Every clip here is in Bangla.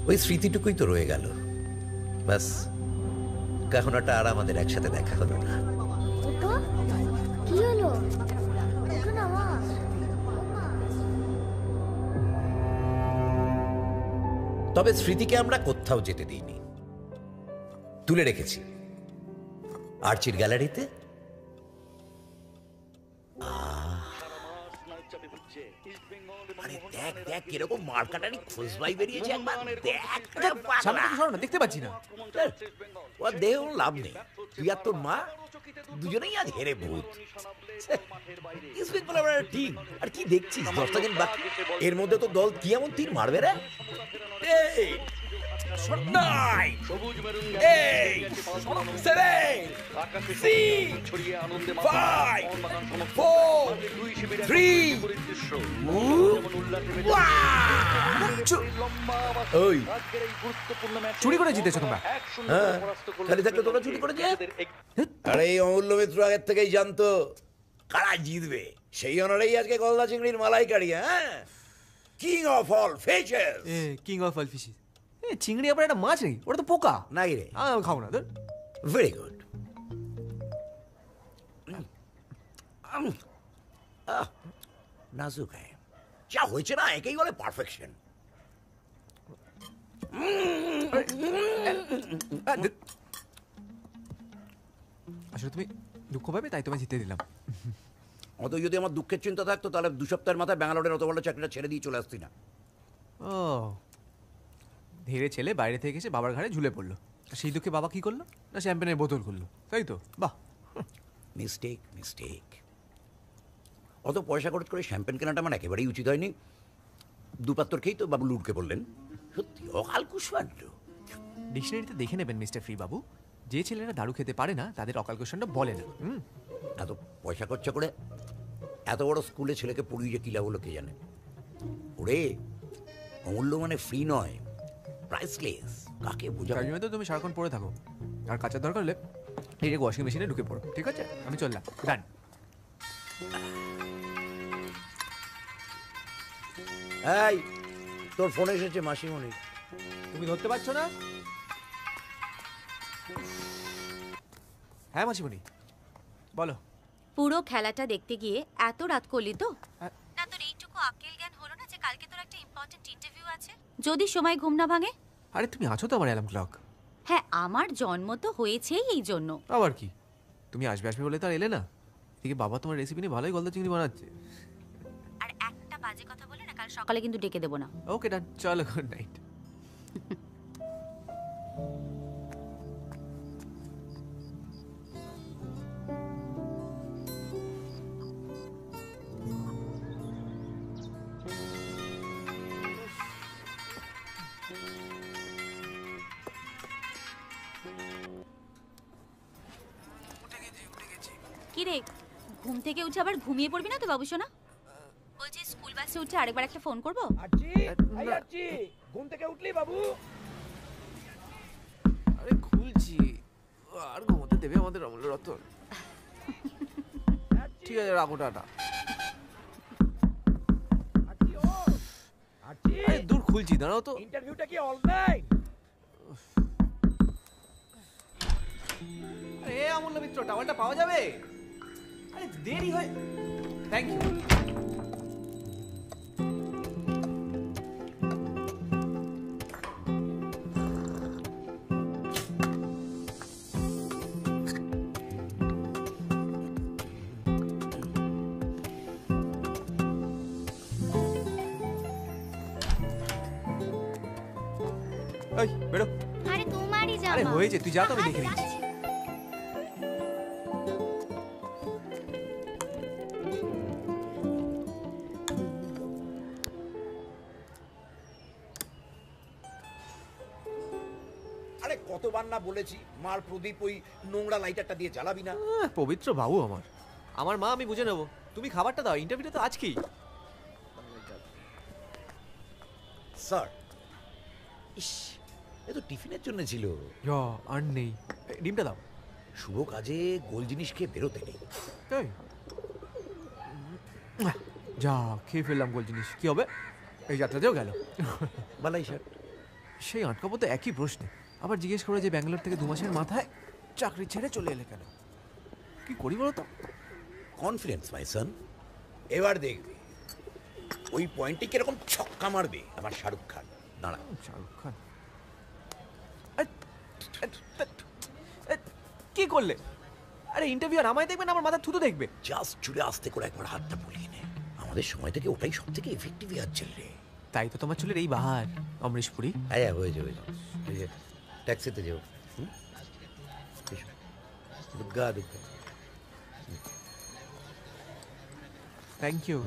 ওই স্মৃতিটুকুই তো রয়ে গেল, ব্যাস। কখনোটা আর আমাদের একসাথে দেখা হলো না। কি হলো? তবে স্মৃতিকে আমরা কোথাও যেতে দিইনি, তুলে রেখেছি আর্চির গ্যালারিতে। দেখ দেখ কিরকম মার্কাটারি খোঁজবাই বেরিয়েছে, একবার দেখ। দেখতে পাচ্ছি না, ও দেহ লাভ নেই। তুই আর তোর মা দুজনেই আজ হেরে ভূত। ইস্ট বেঙ্গল আমরা টিম, আর কি দেখছিস? 10টা দিন বাকি, এর মধ্যে তো দল কি এমন তীর মারবে রে? চুরি করে জিতেছো তোমরা? খালি থাকলে তোমরা চুরি করে যে। আরে এই অমূল্য মিত্র আগের থেকেই জানতো কারা জিতবে, সেই অনারেই আজকে গলদা চিংড়ির মালাইকারি। হ্যাঁ, king of all fishes. King of all fishes. চিংড়ি আবার একটা মাছ নেই, ওটা তো পোকা। নাই রে, আমি খাবো না। Very good. নাজুক হ্যাঁ, যা হয়েছে না একেই বলে পারফেকশন। আসলে তুমি দুঃখ পাবে তাই তোমায় জিতে দিলাম। অত যদি আমার দুঃখের চিন্তা থাকতো তাহলে 2 সপ্তাহের মাথায় ব্যাঙ্গালোরের অত বড় চাকরিটা ছেড়ে দিয়ে চলে আসতি না। ও, ধীরে ছেলে বাইরে থেকে এসে বাবার ঘাড়ে ঝুলে পড়লো, সেই দুঃখে বাবা কি করলো না শ্যাম্পেনের বোতল খুললো, তাই তো? বাহ, মিস্টেক মিস্টেক। অত পয়সা খরচ করে শ্যাম্পেন কেনাটা আমার একেবারেই উচিত হয়নি। 2 পাত্তর খেয়েই তো বাবু লুটকে বললেন। সত্যি অকাল কুষ্মাণ্ড। ডিকশনারিতে দেখে নেবেন মিস্টার ফ্রি বাবু, যে ছেলেরা দারু খেতে পারে না তাদের অকাল কোশ্চেনটা বলে না। এত পয়সা খরচা করে এত বড় স্কুলে ছেলেকে পড়িয়ে যে কিলা বলো কে জানে। ওরে অমূল্য মানে ফ্রি নয়, প্রাইসলেস। কাকে বোঝাবো? তাই জন্য তো তুমি সারাক্ষণ পড়ে থাকো, আর কাচার দরকার হলে এই যে ওয়াশিং মেশিনে ঢুকে পড়ো। ঠিক আছে, আমি চললাম। ডান। এই তোর ফোন এসেছে মাসিমণি, তুমি ধরতে পারছো না? হ্যাঁ মাসিমণি বলো। পুরো খেলাটা দেখতে গিয়ে এত রাত করলি তো? না তোর এইটুকু আকেল জ্ঞান হলো না যে কালকে তোর একটা ইম্পর্টেন্ট ইন্টারভিউ আছে? যদি সময় ঘুম না ভাঙে। আরে তুমি আছো তো আমার অ্যালার্ম ক্লক। হ্যাঁ, আমার জন্ম তো হয়েছেই এই জন্য। আবার কি, তুমি আসবে আসবে বলে তো আর এলে না। এদিকে বাবা তোমার রেসিপি নিয়ে ভালোই গলদা চিংড়ি বানাচ্ছে। আর একটা বাজে কথা বলে না, কাল সকালে কিন্তু ডেকে দেবো না। ওকে ডান, চলো, গুড নাইট। কি রে, ঘুম থেকে উঠে আবার ঘুমিয়ে পড়বি না তো বাবু সোনা? বলছি স্কুল বাসে উঠে আরেকবার একটা ফোন করবো? ঘুম থেকে উঠলি বাবু? আরে খুলছি, আর ঘুমোতে দেবে আমাদের অমূল্য রতন। ঠিক আছে, রাখো, টাটা। আরে দূর, খুলছি, দাঁড়াও তো। ইন্টারভিউটা কি অনলাইন? আরে অমূল্য মিত্র, টাওয়ালটা পাওয়া যাবে? আরে দেরি হয়। Thank you. এই বেরো। আরে তোমারই জামা। আরে হয়েছে, তুই যা তো, আমি দেখে নিচ্ছি। আরে কতবার না বলেছি মার প্রদীপ ওই নোংরা লাইটারটা দিয়ে জ্বালাবি না। পবিত্র বাবু আমার, আমার মা, আমি বুঝে নেবো। তুমি খাবারটা দাও, ইন্টারভিউটা তো আজকেই। স্যার, ইস, এ তো টিফিনের জন্য ছিল। আর নেই, ডিমটা দাও। শুভ কাজে গোল জিনিস খেয়ে বেরোতে নেই। তাই যা খেয়ে ফেললাম গোল জিনিস, কি হবে? এই যাত্রাতেও গেল। বালাই শার্ট। সেই আটকাবো তো একই প্রশ্নে। আবার জিজ্ঞেস করে যে ব্যাঙ্গালোর থেকে 2 মাসের মাথায় চাকরি ছেড়ে চলে এলে কেন? কি করি বলো তো? কনফিডেন্স মাই সন। এবার দেখবি ওই পয়েন্টে কিরকম ছক্কা মারবে আমার শাহরুখ খান। দাঁড়া। শাহরুখ খান কি করলে? আরে ইন্টারভিউ আর আমায় দেখবে না আমার মাথা থুতু দেখবে? জাস্ট চুলে আস্তে করে একবার হাতটা বুলিয়ে নে। আমাদের সময় থেকে ওটাই সব থেকে এফেক্টিভ হেয়ার জেল রে। তাই তো তোমার চুলের এই বাহার অমরিশপুরি। হ্যাঁ হয়ে যাবে। এই যে ট্যাক্সিতে যাও। Dugga Dugga. Thank you.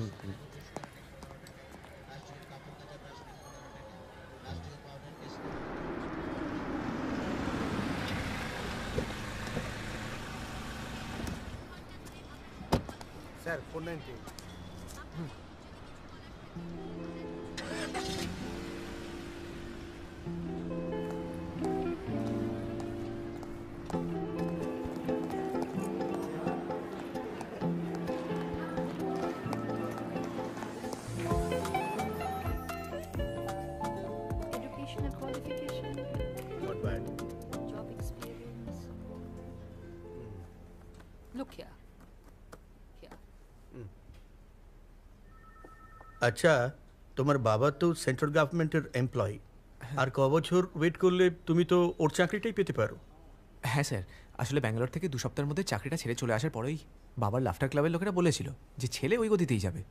Sir 490। Educational qualification, Not bad. job experience. Look here. Here. আচ্ছা, তোমার বাবা তো সেন্ট্রাল গভর্নমেন্টের এমপ্লয়ি, আর ক বছর ওয়েট করলে তুমি তো ওর চাকরিটাই পেতে পারো। হ্যাঁ স্যার, আসলে ব্যাঙ্গালোর থেকে 2 সপ্তাহের মধ্যে চাকরিটা ছেড়ে চলে আসার পরেই বাবার লাফটার ক্লাবের লোকেরা বলেছিল যে ছেলে ওই গতিতেই যাবে।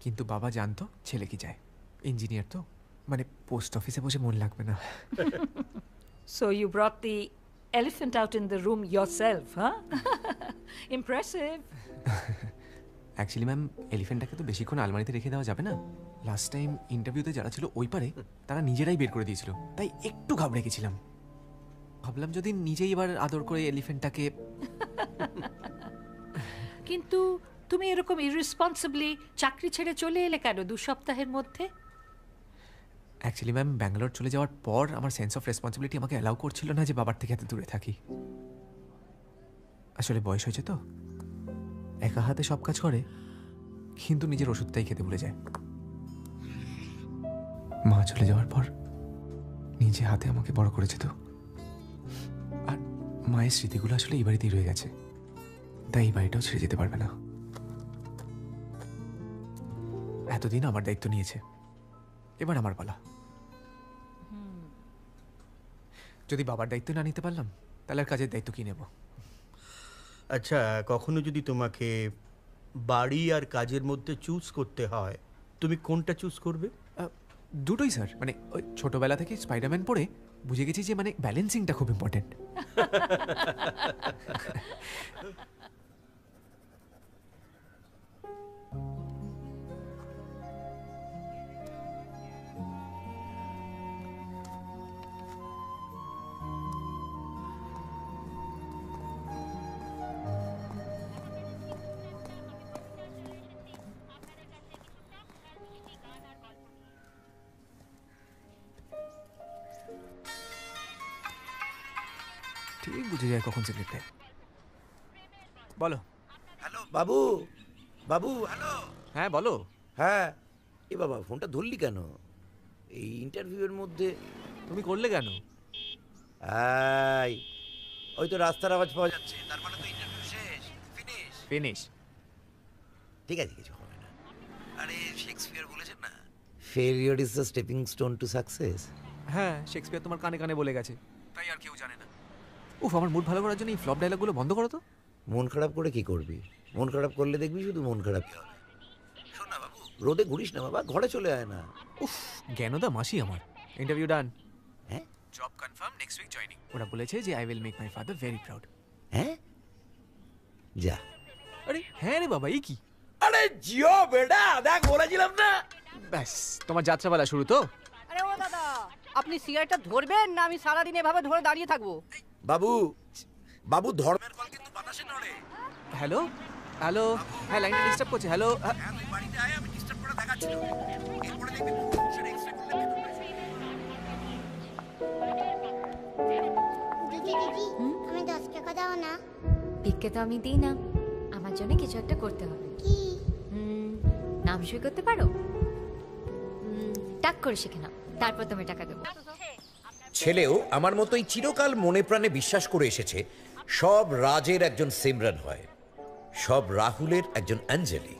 কিন্তু বাবা জানতো ছেলে কি চায়, ইঞ্জিনিয়ার তো, মানে পোস্ট অফিসে বসে মন লাগবে না। So you brought the elephant out in the room yourself, huh? Impressive. Actually ma'am, এলিফেন্টটাকে তো বেশিক্ষণ আলমারিতে রেখে দেওয়া যাবে না। লাস্ট টাইম ইন্টারভিউতে যারা ছিল ওই পারে তারা নিজেরাই বের করে দিয়েছিল, তাই একটু ঘাবড়ে গেছিলাম। ভাবলাম যদি নিজেই এবার আদর করে এলিফেন্টটাকে। কিন্তু তুমি এরকম ইররেসপন্সিবলি চাকরি ছেড়ে চলে এলে কেন 2 সপ্তাহের মধ্যে? অ্যাকচুয়ালি ম্যাম, ব্যাঙ্গালোর চলে যাওয়ার পর আমার সেন্স অফ রেসপন্সিবিলিটি আমাকে অ্যালাউ করছিল না যে বাবার থেকে এত দূরে থাকি। আসলে বয়স হয়েছে তো, একা হাতে সব কাজ করে কিন্তু নিজের ওষুধটাই খেতে ভুলে যায়। মা চলে যাওয়ার পর নিজে হাতে আমাকে বড় করেছে তো, আর মায়ের স্মৃতিগুলো আসলে এই বাড়িতেই রয়ে গেছে, তাই এই বাড়িটাও ছেড়ে যেতে পারবে না। এতদিন আমার দায়িত্ব নিয়েছে, এবার আমার পালা। যদি বাবার দায়িত্ব না নিতে পারলাম তাহলে আর কাজের দায়িত্ব কি নেব? আচ্ছা, কখনো যদি তোমাকে বাড়ি আর কাজের মধ্যে চুজ করতে হয়, তুমি কোনটা চুজ করবে? দুটোই স্যার, মানে ওই ছোটবেলা থেকে স্পাইডারম্যান পড়ে বুঝে গেছি যে মানে ব্যালেন্সিংটা খুব ইম্পর্টেন্ট। ঠিক বুঝে যায় কখন সিগারেট দেয়। বলো। হ্যালো বাবু। বাবু হ্যালো। হ্যাঁ বলো। হ্যাঁ এ বাবা, ফোনটা ধরলি কেন এই ইন্টারভিউয়ের মধ্যে? তুমি করলে কেন? আই ওই তো রাস্তার আওয়াজ পাওয়া যাচ্ছে, তার মানে তো ইন্টারভিউ শেষ, ফিনিশ। ফিনিশ। ঠিক আছে, কিছু হবে না। আরে শেক্সপিয়ার বলেছেন না, failure is the stepping stone to success. হ্যাঁ, শেক্সপিয়ার তোমার কানে কানে বলে গেছে, তাই আর কেউ জানে না। উফ, আমার মুড ভালো করার জন্য এই ফ্লপ ডায়লগগুলো বন্ধ করো তো। মন খারাপ করে কি করবি? মন খারাপ করলে দেখবি শুধু মন খারাপই হবে। শোন না বাবু, রোদে ঘুরিস না বাবা, ঘরে চলে আয় না। উফ, জ্ঞানদা মাসি আমার। Interview done. হ্যাঁ job confirm, next week joining. ওরা বলেছে যে I will make my father very proud. হ্যাঁ যা। আরে হ্যাঁ রে বাবা, এই কি? আরে জিও বেটা, দেখ বলেছিলাম না। ব্যাস, তোমার যাত্রাপালা শুরু তো। আরে ও দাদা, আপনি সিগারেটটা ধরবেন না আমি সারাদিন এভাবে ধরে দাঁড়িয়ে থাকবো? বাবু বাবু, ধর্মের কল কিন্তু বাতাসে নড়ে। হ্যালো হ্যালো, হ্যাঁ লাইনটা ডিস্টার্ব করছে। হ্যালো, হ্যাঁ তুই বাড়িতে আয়, আমি ডিস্টার্ব করে দেখাচ্ছিল। এরপরে দেখবি সেটা এক্সট্রা করলে দিদি দিদি, আমি 10 টাকা দাও না। ভিক্ষে তো আমি দিই না, আমার জন্য কিছু একটা করতে হবে। কি? নাম সই করতে পারো? টাক করে শিখে নাও, তারপর তুমি টাকা দেবো। ছেলেও আমার মতোই চিরকাল মনে প্রাণে বিশ্বাস করে এসেছে সব রাজের একজন সিমরান হয়, সব রাহুলের একজন অঞ্জলি।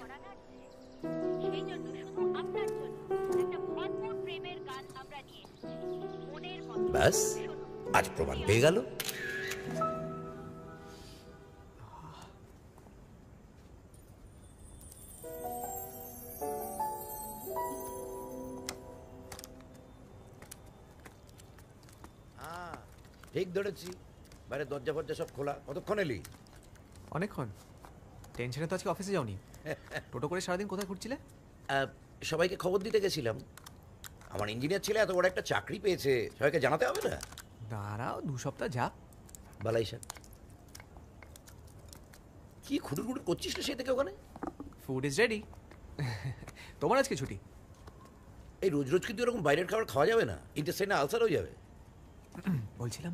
ব্যাস আজ প্রমাণ পেয়ে গেল। ঠিক ধরেছি, বাইরে দরজা ফরজা সব খোলা। কতক্ষণ এলি? অনেকক্ষণ। টেনশনে তো আজকে অফিসে যাওনি। টোটো করে সারাদিন কোথায় ঘুরছিলে? সবাইকে খবর দিতে গেছিলাম। আমার ইঞ্জিনিয়ার ছেলে এত বড় একটা চাকরি পেয়েছে, সবাইকে জানাতে হবে না? দাঁড়াও, 2 সপ্তাহ যা। বালাই স্যার, কি খুঁড়ুর খুঁড়ুর করছিস না সেই থেকে ওখানে? Food is ready. তোমার আজকে ছুটি? এই রোজ রোজ কিন্তু এরকম বাইরের খাবার খাওয়া যাবে না, ইন্টেস্টাইনে আলসার হয়ে যাবে। বলছিলাম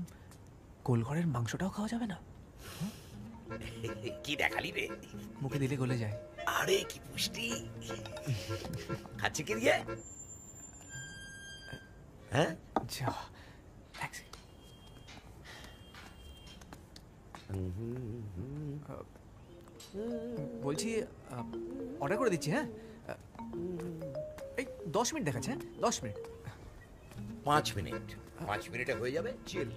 কোলঘরের মাংসটাও খাওয়া যাবে না? কি দেখালি রে? মুখে দিলে গলে যায়। আরে কি পুষ্টি! খাচ্ছে কি দিয়ে? হ্যাঁ যা, বলছি অর্ডার করে দিচ্ছি। হ্যাঁ, এই 10 মিনিট দেখাচ্ছে। হ্যাঁ 10 মিনিট। 5 মিনিট, 5 মিনিটে হয়ে যাবে। চিল।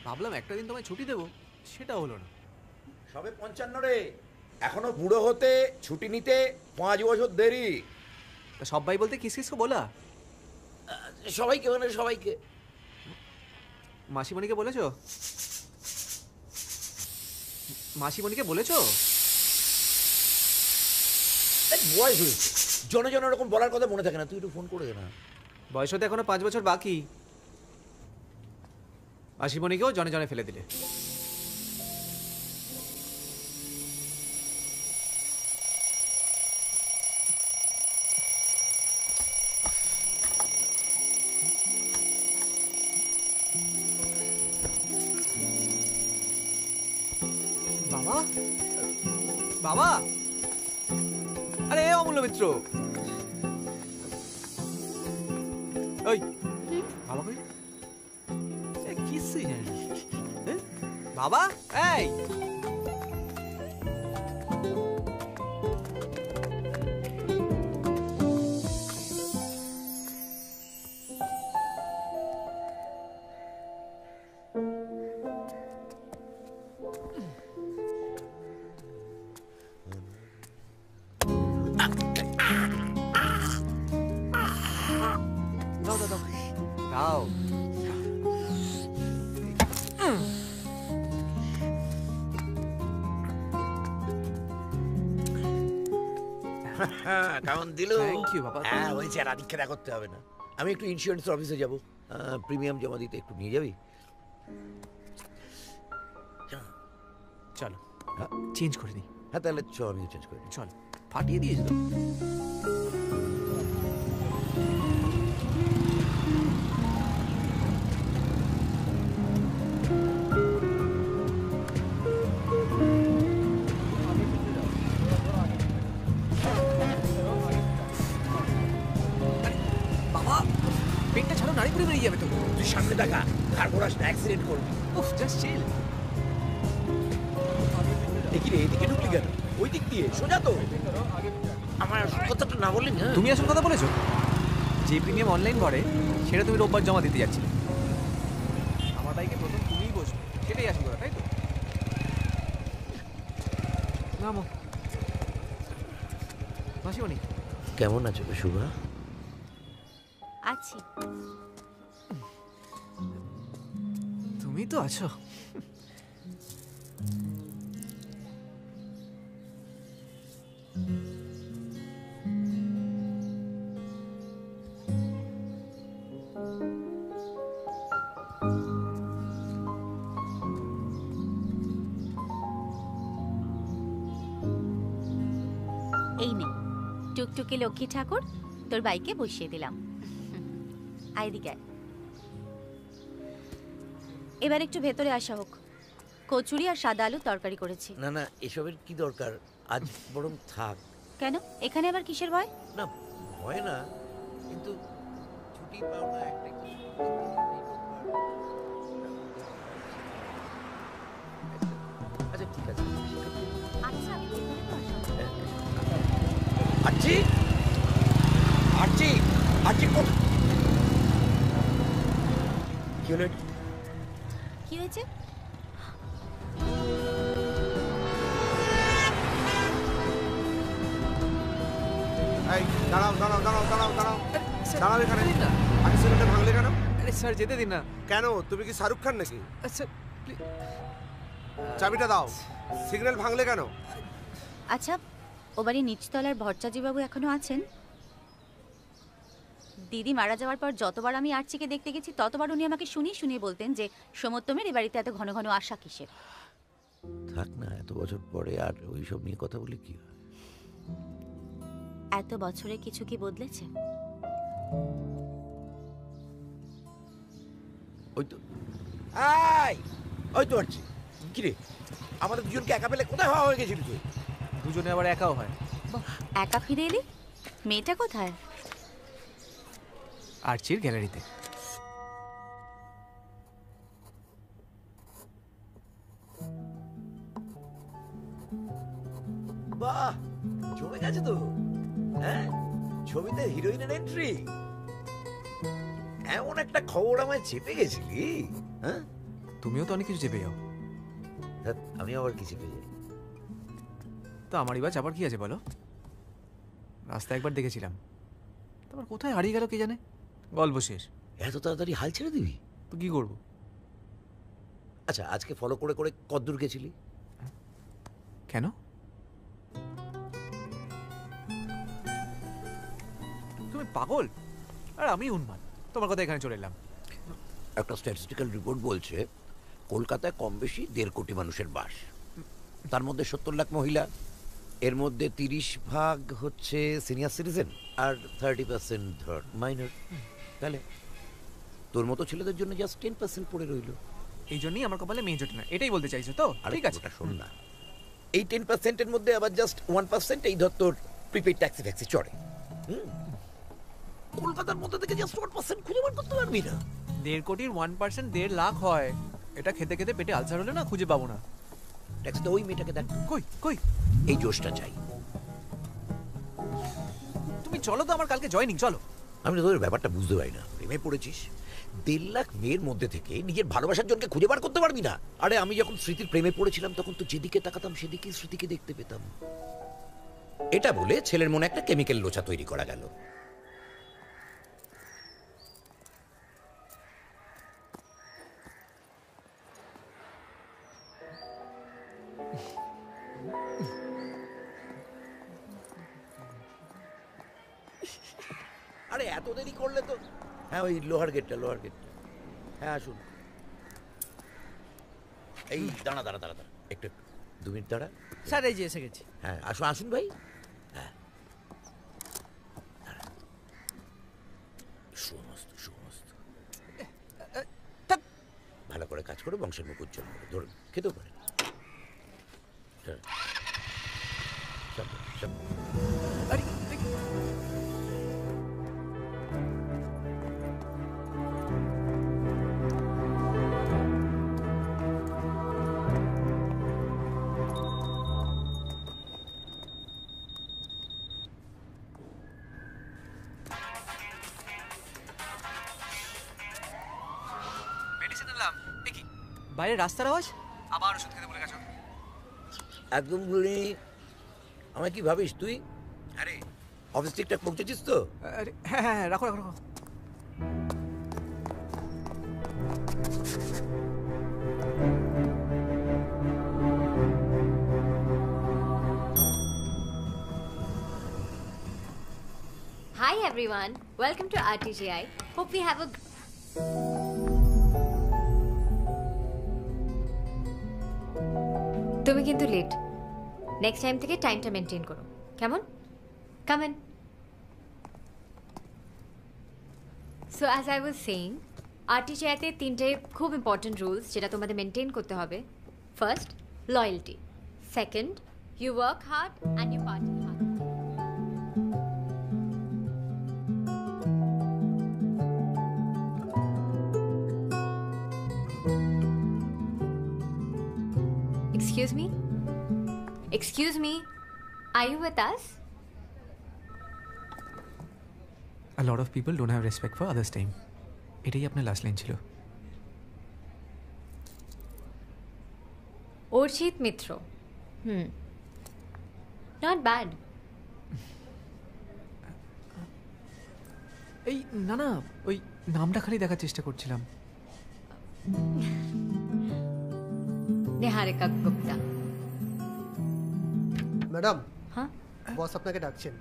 ভাবলাম একটা দিন তোমায় ছুটি দেবো, সেটা হলো না। সবে 55 রে, এখনো বুড়ো হতে ছুটি নিতে 5 বছর দেরি। তা সবাই বলতে কিস কিসকে বলা? সবাইকে মানে সবাইকে। মাসিমণিকে বলেছো? মাসিমণিকে বলেছো? বয়স হয়েছে, জনে জনে এরকম বলার কথা মনে থাকে না। তুই একটু ফোন করে দে না। বয়স হতে এখনো 5 বছর বাকি। মাসিমণিকেও জনে জনে ফেলে দিলে। বাবা, বাবা, আরে অমূল্য মিত্র, ওই বাবা কই? কিছুই জানি না। বাবা, এই দাও দাও দাও দাও। কেমন দিল? Thank you, বাবা। হ্যাঁ হয়েছে, আর আদিক খেলা করতে হবে না। আমি একটু ইন্স্যুরেন্স অফিসে যাবো, প্রিমিয়াম জমা দিতে। একটু নিয়ে যাবি? চলো চেঞ্জ করে দিই। হ্যাঁ তাহলে চ, আমিও চেঞ্জ করে নিই। চল, ফাটিয়ে দিয়েছি তো। বাবা, পেটটা ছাড়ো, নাড়ি করে বেরিয়ে যাবে তো। তুই সামনে দেখা, কার্বোরাস না অ্যাক্সিডেন্ট করবি। উফ, জাস্ট চিল। দেখি রে, এদিকে ঢুকলি কেন? ওই দিক দিয়ে সোজা তো। আমার কথাটা না বললি না? তুমি আসল কথা বলেছো। যে প্রিমিয়াম অনলাইন ভরে সেটা তুমি রোববার জমা দিতে যাচ্ছিলে। আমার বাইকে প্রথম তুমিই বসবে, সেটাই আসল কথা, তাই তো? নামো। মাসিমণি কেমন আছো শুভা? আছি। তুমি তো আছো। এই নে টুকটুকি লক্ষ্মী ঠাকুর, তোর বাইকে বসিয়ে দিলাম। আইদিকে আয়। এবার একটু ভেতরে আসা হোক। কচুরি আর সাদা আলু তরকারি করেছি। না না, এসবের কি দরকার? আজ বরং থাক, কেন এখানে আবার কিসের ভয়? না ভয় না, কিন্তু ছুটি পাও না একটা আচ্ছা ঠিক আছে। আচ্ছা আমি ভেতরে তো আসলাম। আচ্ছি আচ্ছি আচ্ছি কি হলো? কি হয়েছে? এই দাঁড়াও দাঁড়াও দাঁড়াও দাঁড়াও দাঁড়াও দাঁড়াও এখানে। আগে সিগন্যালটা ভাঙলে কেন? আরে স্যার যেতে দিন না। কেন, তুমি কি শাহরুখ খান নাকি? আচ্ছা চাবিটা দাও। সিগন্যাল ভাঙলে কেন? আচ্ছা ও বাড়ি নিচতলার ভট্টাচার্যবাবু এখনো আছেন? দিদি মারা যাওয়ার পর যতবার আমি আর্চিকে দেখতে গেছি ততবার উনি আমাকে শুনিয়ে শুনিয়ে বলতেন যে সমোত্তমের এ বাড়িতে এত ঘন ঘন আসা কিসের। থাক না, এত বছর পরে আর ওইসব নিয়ে কথা বলে কি হয়? এত বছরে কিছু কি বদলেছে? ওই তো ওই তো আছি। কিরে আমাদের দুজনকে একা পেলে কোথায় হওয়া হয়ে গেছিল তুই? দুজনে আবার একাও হয়। একা ফিরে এলি? মেয়েটা কোথায়? আর্চির গ্যালারিতে। বাহ, জমে গেছে তো। হ্যাঁ, ছবিতে হিরোইনের এন্ট্রি। এমন একটা খবর আমায় চেপে গেছিলি। হ্যাঁ, তুমিও তো অনেক কিছু চেপে যাও। ধ্যাৎ, আমি আবার কি চেপে যাই? তো আমারই বা চাপার কি আছে বলো? রাস্তা একবার দেখেছিলাম, তারপর কোথায় হারিয়ে গেল কে জানে। গল্প শেষ। এত তাড়াতাড়ি হাল ছেড়ে দিবি? তো কি করবো? আচ্ছা, আজকে ফলো করে করে কদ্দূর গেছিলি? কেন? তুমি পাগল আর আমি উন্মাদ, তোমার কথা এখানে চলে এলাম। একটা স্ট্যাটিস্টিক্যাল রিপোর্ট বলছে কলকাতায় কম বেশি 1.5 কোটি মানুষের বাস, তার মধ্যে 70 লাখ মহিলা, এর মধ্যে 30% হচ্ছে সিনিয়র সিটিজেন আর 30% মাইনর। তাহলে তোর মতো ছেলেদের জন্য জাস্ট 10% পড়ে রইল। এই জন্যই আমার কপালে মেয়ে জোটে না, এটাই বলতে চাইছো তো? ঠিক আছে, শোন না, এই 10%-এর মধ্যে আবার জাস্ট 1% এই ধর তোর প্রিপেইড ট্যাক্সি ফ্যাক্সি চড়ে। কলকাতার মধ্যে থেকে জাস্ট 1% খুঁজে বার করতে পারবি না? 1.5 কোটির 1% 1.5 লাখ হয়। এটা খেতে খেতে পেটে আলসার হলে না খুঁজে পাবো না। ট্যাক্সিতে ওই মেয়েটাকে দেখ। কই কই? এই জোশটা চাই। তুমি চলো তো আমার কালকে জয়েনিং, চলো। আমি তো তোর ব্যাপারটা বুঝতে পারি না। প্রেমে পড়েছিস, 1.5 লাখ মেয়ের মধ্যে থেকে নিজের ভালোবাসার জনকে খুঁজে বার করতে পারবি না? আরে আমি যখন স্মৃতির প্রেমে পড়েছিলাম তখন তো যেদিকে তাকাতাম সেদিকেই স্মৃতিকে দেখতে পেতাম। এটা বলে ছেলের মনে একটা কেমিক্যাল লোচা তৈরি করা গেল। আরে এত দেরি করলে তো। হ্যাঁ, ওই লোহার গেটটা। হ্যাঁ আসুন। এই দাঁড়া দাঁড়া দাঁড়া দাঁড়া একটু 2 মিনিট দাঁড়া। স্যার এই যে এসে গেছি। হ্যাঁ আসুন ভাই। হ্যাঁ দাঁড়া। সমস্ত ভালো করে কাজ করে বংশের মুখ উজ্জ্বল করে ধরুন, খেতেও পারে। মেডিসিন নিলাম। দেখি বাইরে রাস্তার আওয়াজ, আবার ওষুধ খেতে বলে গেছো। একদম বলি। আমায় কি ভাবিস তুই? আরে অফিস ঠিকঠাক পৌঁছেছিস তো? আরে হ্যাঁ হ্যাঁ, রাখো রাখো রাখো। Hi everyone, welcome to RTGI. Hope we have a তুমি কিন্তু লেট। নেক্সট টাইম থেকে টাইমটা মেনটেন করো, কেমন? Come in. So as I was saying, RTGI-তে 3টে খুব ইম্পর্টেন্ট রুলস যেটা তোমাদের মেনটেন করতে হবে। First, loyalty. Second, you work hard and you party hard. Excuse me? Excuse me? Are you with us? A lot of people don't have respect for others' time. এটাই আপনার লাস্ট লাইন ছিল। অর্চিত মিত্র। Not bad. এই না না, ওই নামটা খালি দেখার চেষ্টা করছিলাম। নিহারিকা গুপ্তা। ম্যাডাম, হ্যাঁ, বস আপনাকে ডাকছেন।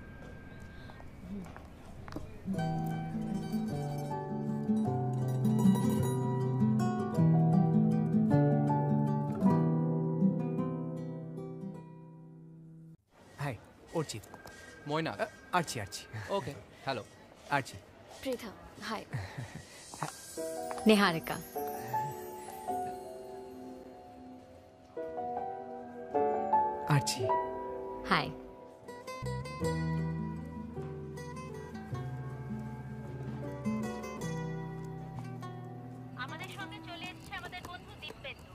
Hi, Archit. Moyna. Archie. Okay, hello. Archie. Pritha. Hi. Niharika. Archie. Hi. আমাদের সঙ্গে চলে এসেছে আমাদের বন্ধু দীপেন্দু।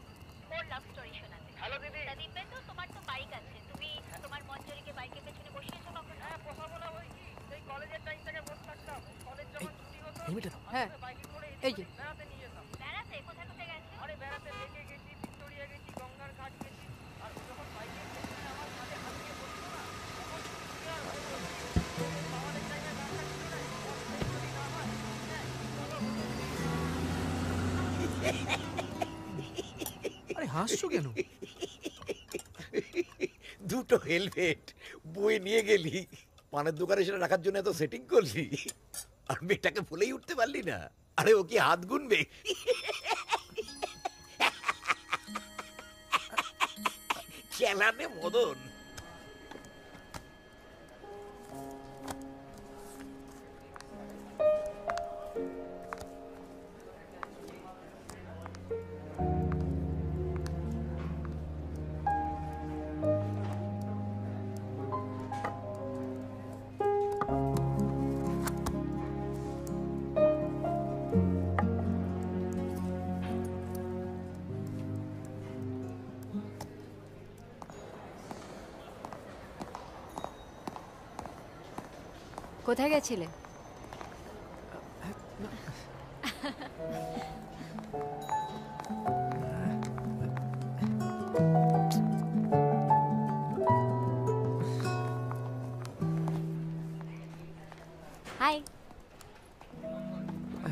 ওর লাভ স্টোরি শোনাতে। হ্যালো দিদি। দীপেন্দু, তোমার তো বাইক আছে, তুমি তোমার মঞ্জরিকে বাইকের পেছনে বসিয়েছো কখন? হ্যাঁ, বসাবো না ওই কি সেই কলেজের টাইম থেকে বসে থাকতাম। কলেজ যখন ছুটি হতো হ্যাঁ বাইকে করে এই যে বেড়াতে নিয়ে যেতাম। বেড়াতে? কোথায় কোথায় গেছে? আরে বেড়াতে লেকে গেছি, ভিক্টোরিয়া গেছি, গঙ্গার ঘাট গেছি। আর যখন বাইকের পেছনে আমার কাঁধে হাত দিয়ে বসতো না, তখন ছুটি আর হয়ে গেল। আমাদের টাইমে রাস্তা ছিল না, যদি না হয় আরে হাসছো কেন? দুটো হেলমেট বই নিয়ে গেলি, পানের দোকানে সেটা রাখার জন্য এত সেটিং করলি, আর মেয়েটাকে ভুলেই উঠতে পারলি না। আরে ও কি হাত গুনবে? খেলানে মদন। কোথায় গেছিলে? হাই।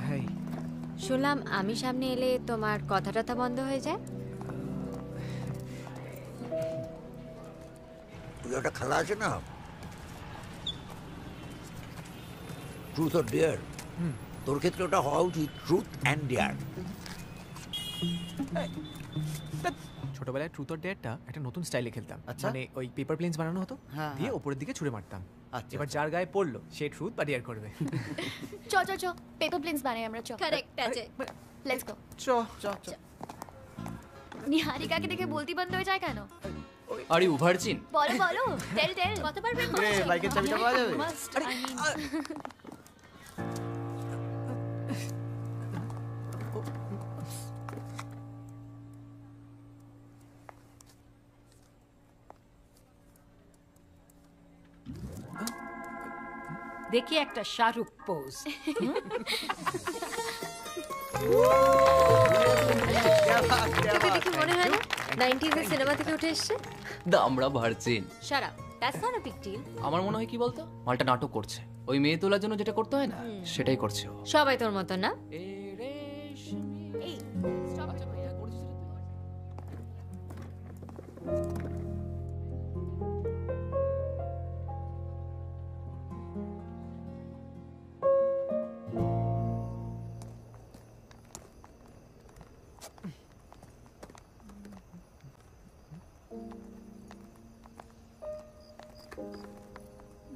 হাই। শুনলাম আমি সামনে এলে তোমার কথা টথা বন্ধ হয়ে যায়। একটা খেলা আছে না, ট্রুথ অর ডেয়ার। তোর ক্ষেত্রে ওটা হওয়া উচিত ট্রুথ অ্যান্ড ডেয়ার। ছোটবেলায় ট্রুথ অর ডেয়ারটা একটা নতুন স্টাইলে খেলতাম। আচ্ছা। মানে ওই পেপার প্লেনস বানানো হতো, হ্যাঁ, দিয়ে ওপরের দিকে ছুঁড়ে মারতাম। আচ্ছা, এবার যার গায়ে পড়লো সে ট্রুথ বা ডেয়ার করবে। চ পেপার প্লেনস বানাই আমরা। চ কারেক্ট আছে। Let's go. চ নিহারিকাকে দেখে বলতি বন্ধ হয়ে যায় কেন? Are you virgin? বলো বলো, টেল কত পারবেন? বাইকের চাবিটা পাওয়া যাবে? মাস্ট, আই মিন দেখি একটা শাহরুখ পোজ। তোকে দেখে মনে হয় না 90s এর সিনেমা থেকে উঠে এসেছে? আমরা virgin. Shut up, that's not a big deal. আমার মনে হয় কি বলতো, মালটা নাটক করছে। ওই মেয়ে তোলার জন্য যেটা করতে হয় না, সেটাই করছে ও। সবাই তোর মতো না। এই স্টপ।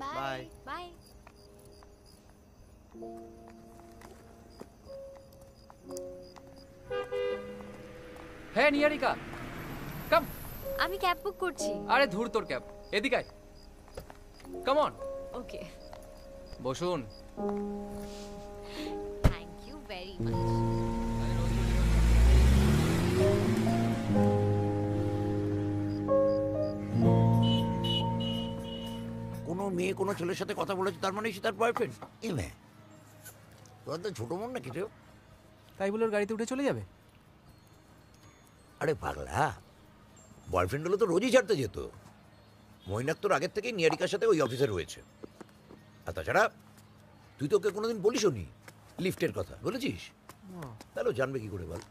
Bye bye. হ্যাঁ নিহারিকা, কাম। আমি ক্যাব বুক করছি। আরে ধুর তোর ক্যাব, এদিকে আয়। কাম অন। ওকে, বসুন। Thank you very much. কোনো মেয়ে কোনো ছেলের সাথে কথা বলেছে তার মানে সে তার বয়ফ্রেন্ড? এ মেয়ে, তোর তো ছোট মন নাকি রে? তাই বলে ওর গাড়িতে উঠে চলে যাবে? আরে পাগলা, বয়ফ্রেন্ড হলে তো রোজই ছাড়তে যেত। মৈনাক তোর আগের থেকেই নিয়ারিকার সাথে ওই অফিসে রয়েছে। আর তাছাড়া তুই তো ওকে কোনোদিন বলিসও নি লিফটের কথা, বলেছিস? তাহলে ও জানবে কি করে বল?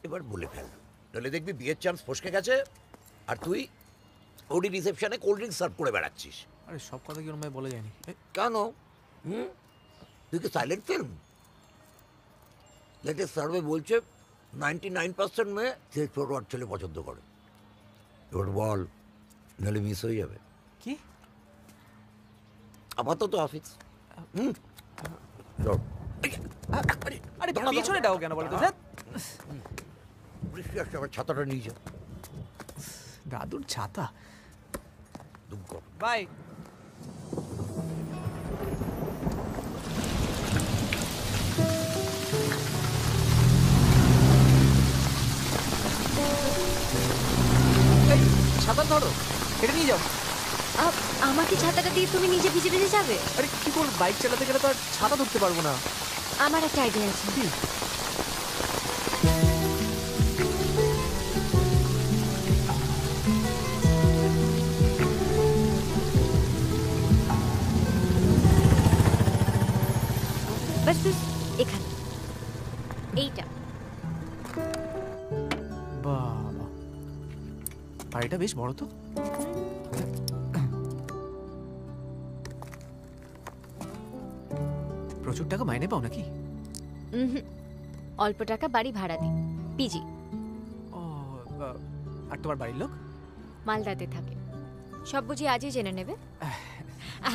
এবার বলে ফেল, তাহলে দেখবি বিয়ের চান্স ফসকে গেছে আর তুই ওডি রিসেপশনে কোল্ড ড্রিঙ্কস সার্ভ করে বেড়াচ্ছিস। আরে সব কথা কি ওর মায় বলে যায়নি? কেন? তুই কি সাইলেন্ট ফিল্ম? লেটেস্ট সার্ভে বলছে 99% মেয়ে সে ছোট আর ছেলে পছন্দ করে। এবার বল, নাহলে মিস হয়ে যাবে। কি আপাতত অফিস। আরে পিছনে ডাও কেন বলো তো? বৃষ্টি আসছে, আবার ছাতাটা নিয়ে যা। দাদুর ছাতা। দুঃখ। বাই। ছাতা ধরো, এটা নিয়ে যাও। আমাকে ছাতাটা দিয়ে তুমি নিজে ভিজে ভিজে যাবে? আরে কি বল, বাইক চালাতে গেলে তো আর ছাতা ধরতে পারবো না। আমার একটা আইডিয়া আছে। বাস এখানে এইটা। বাবা, বাড়িটা বেশ বড় তো। প্রচুর টাকা মাইনে পাও নাকি? অল্প টাকা বাড়ি ভাড়া দিই, পিজি। ও, আর তোমার বাড়ির লোক? মালদাতে থাকে। সব বুঝি আজই জেনে নেবে?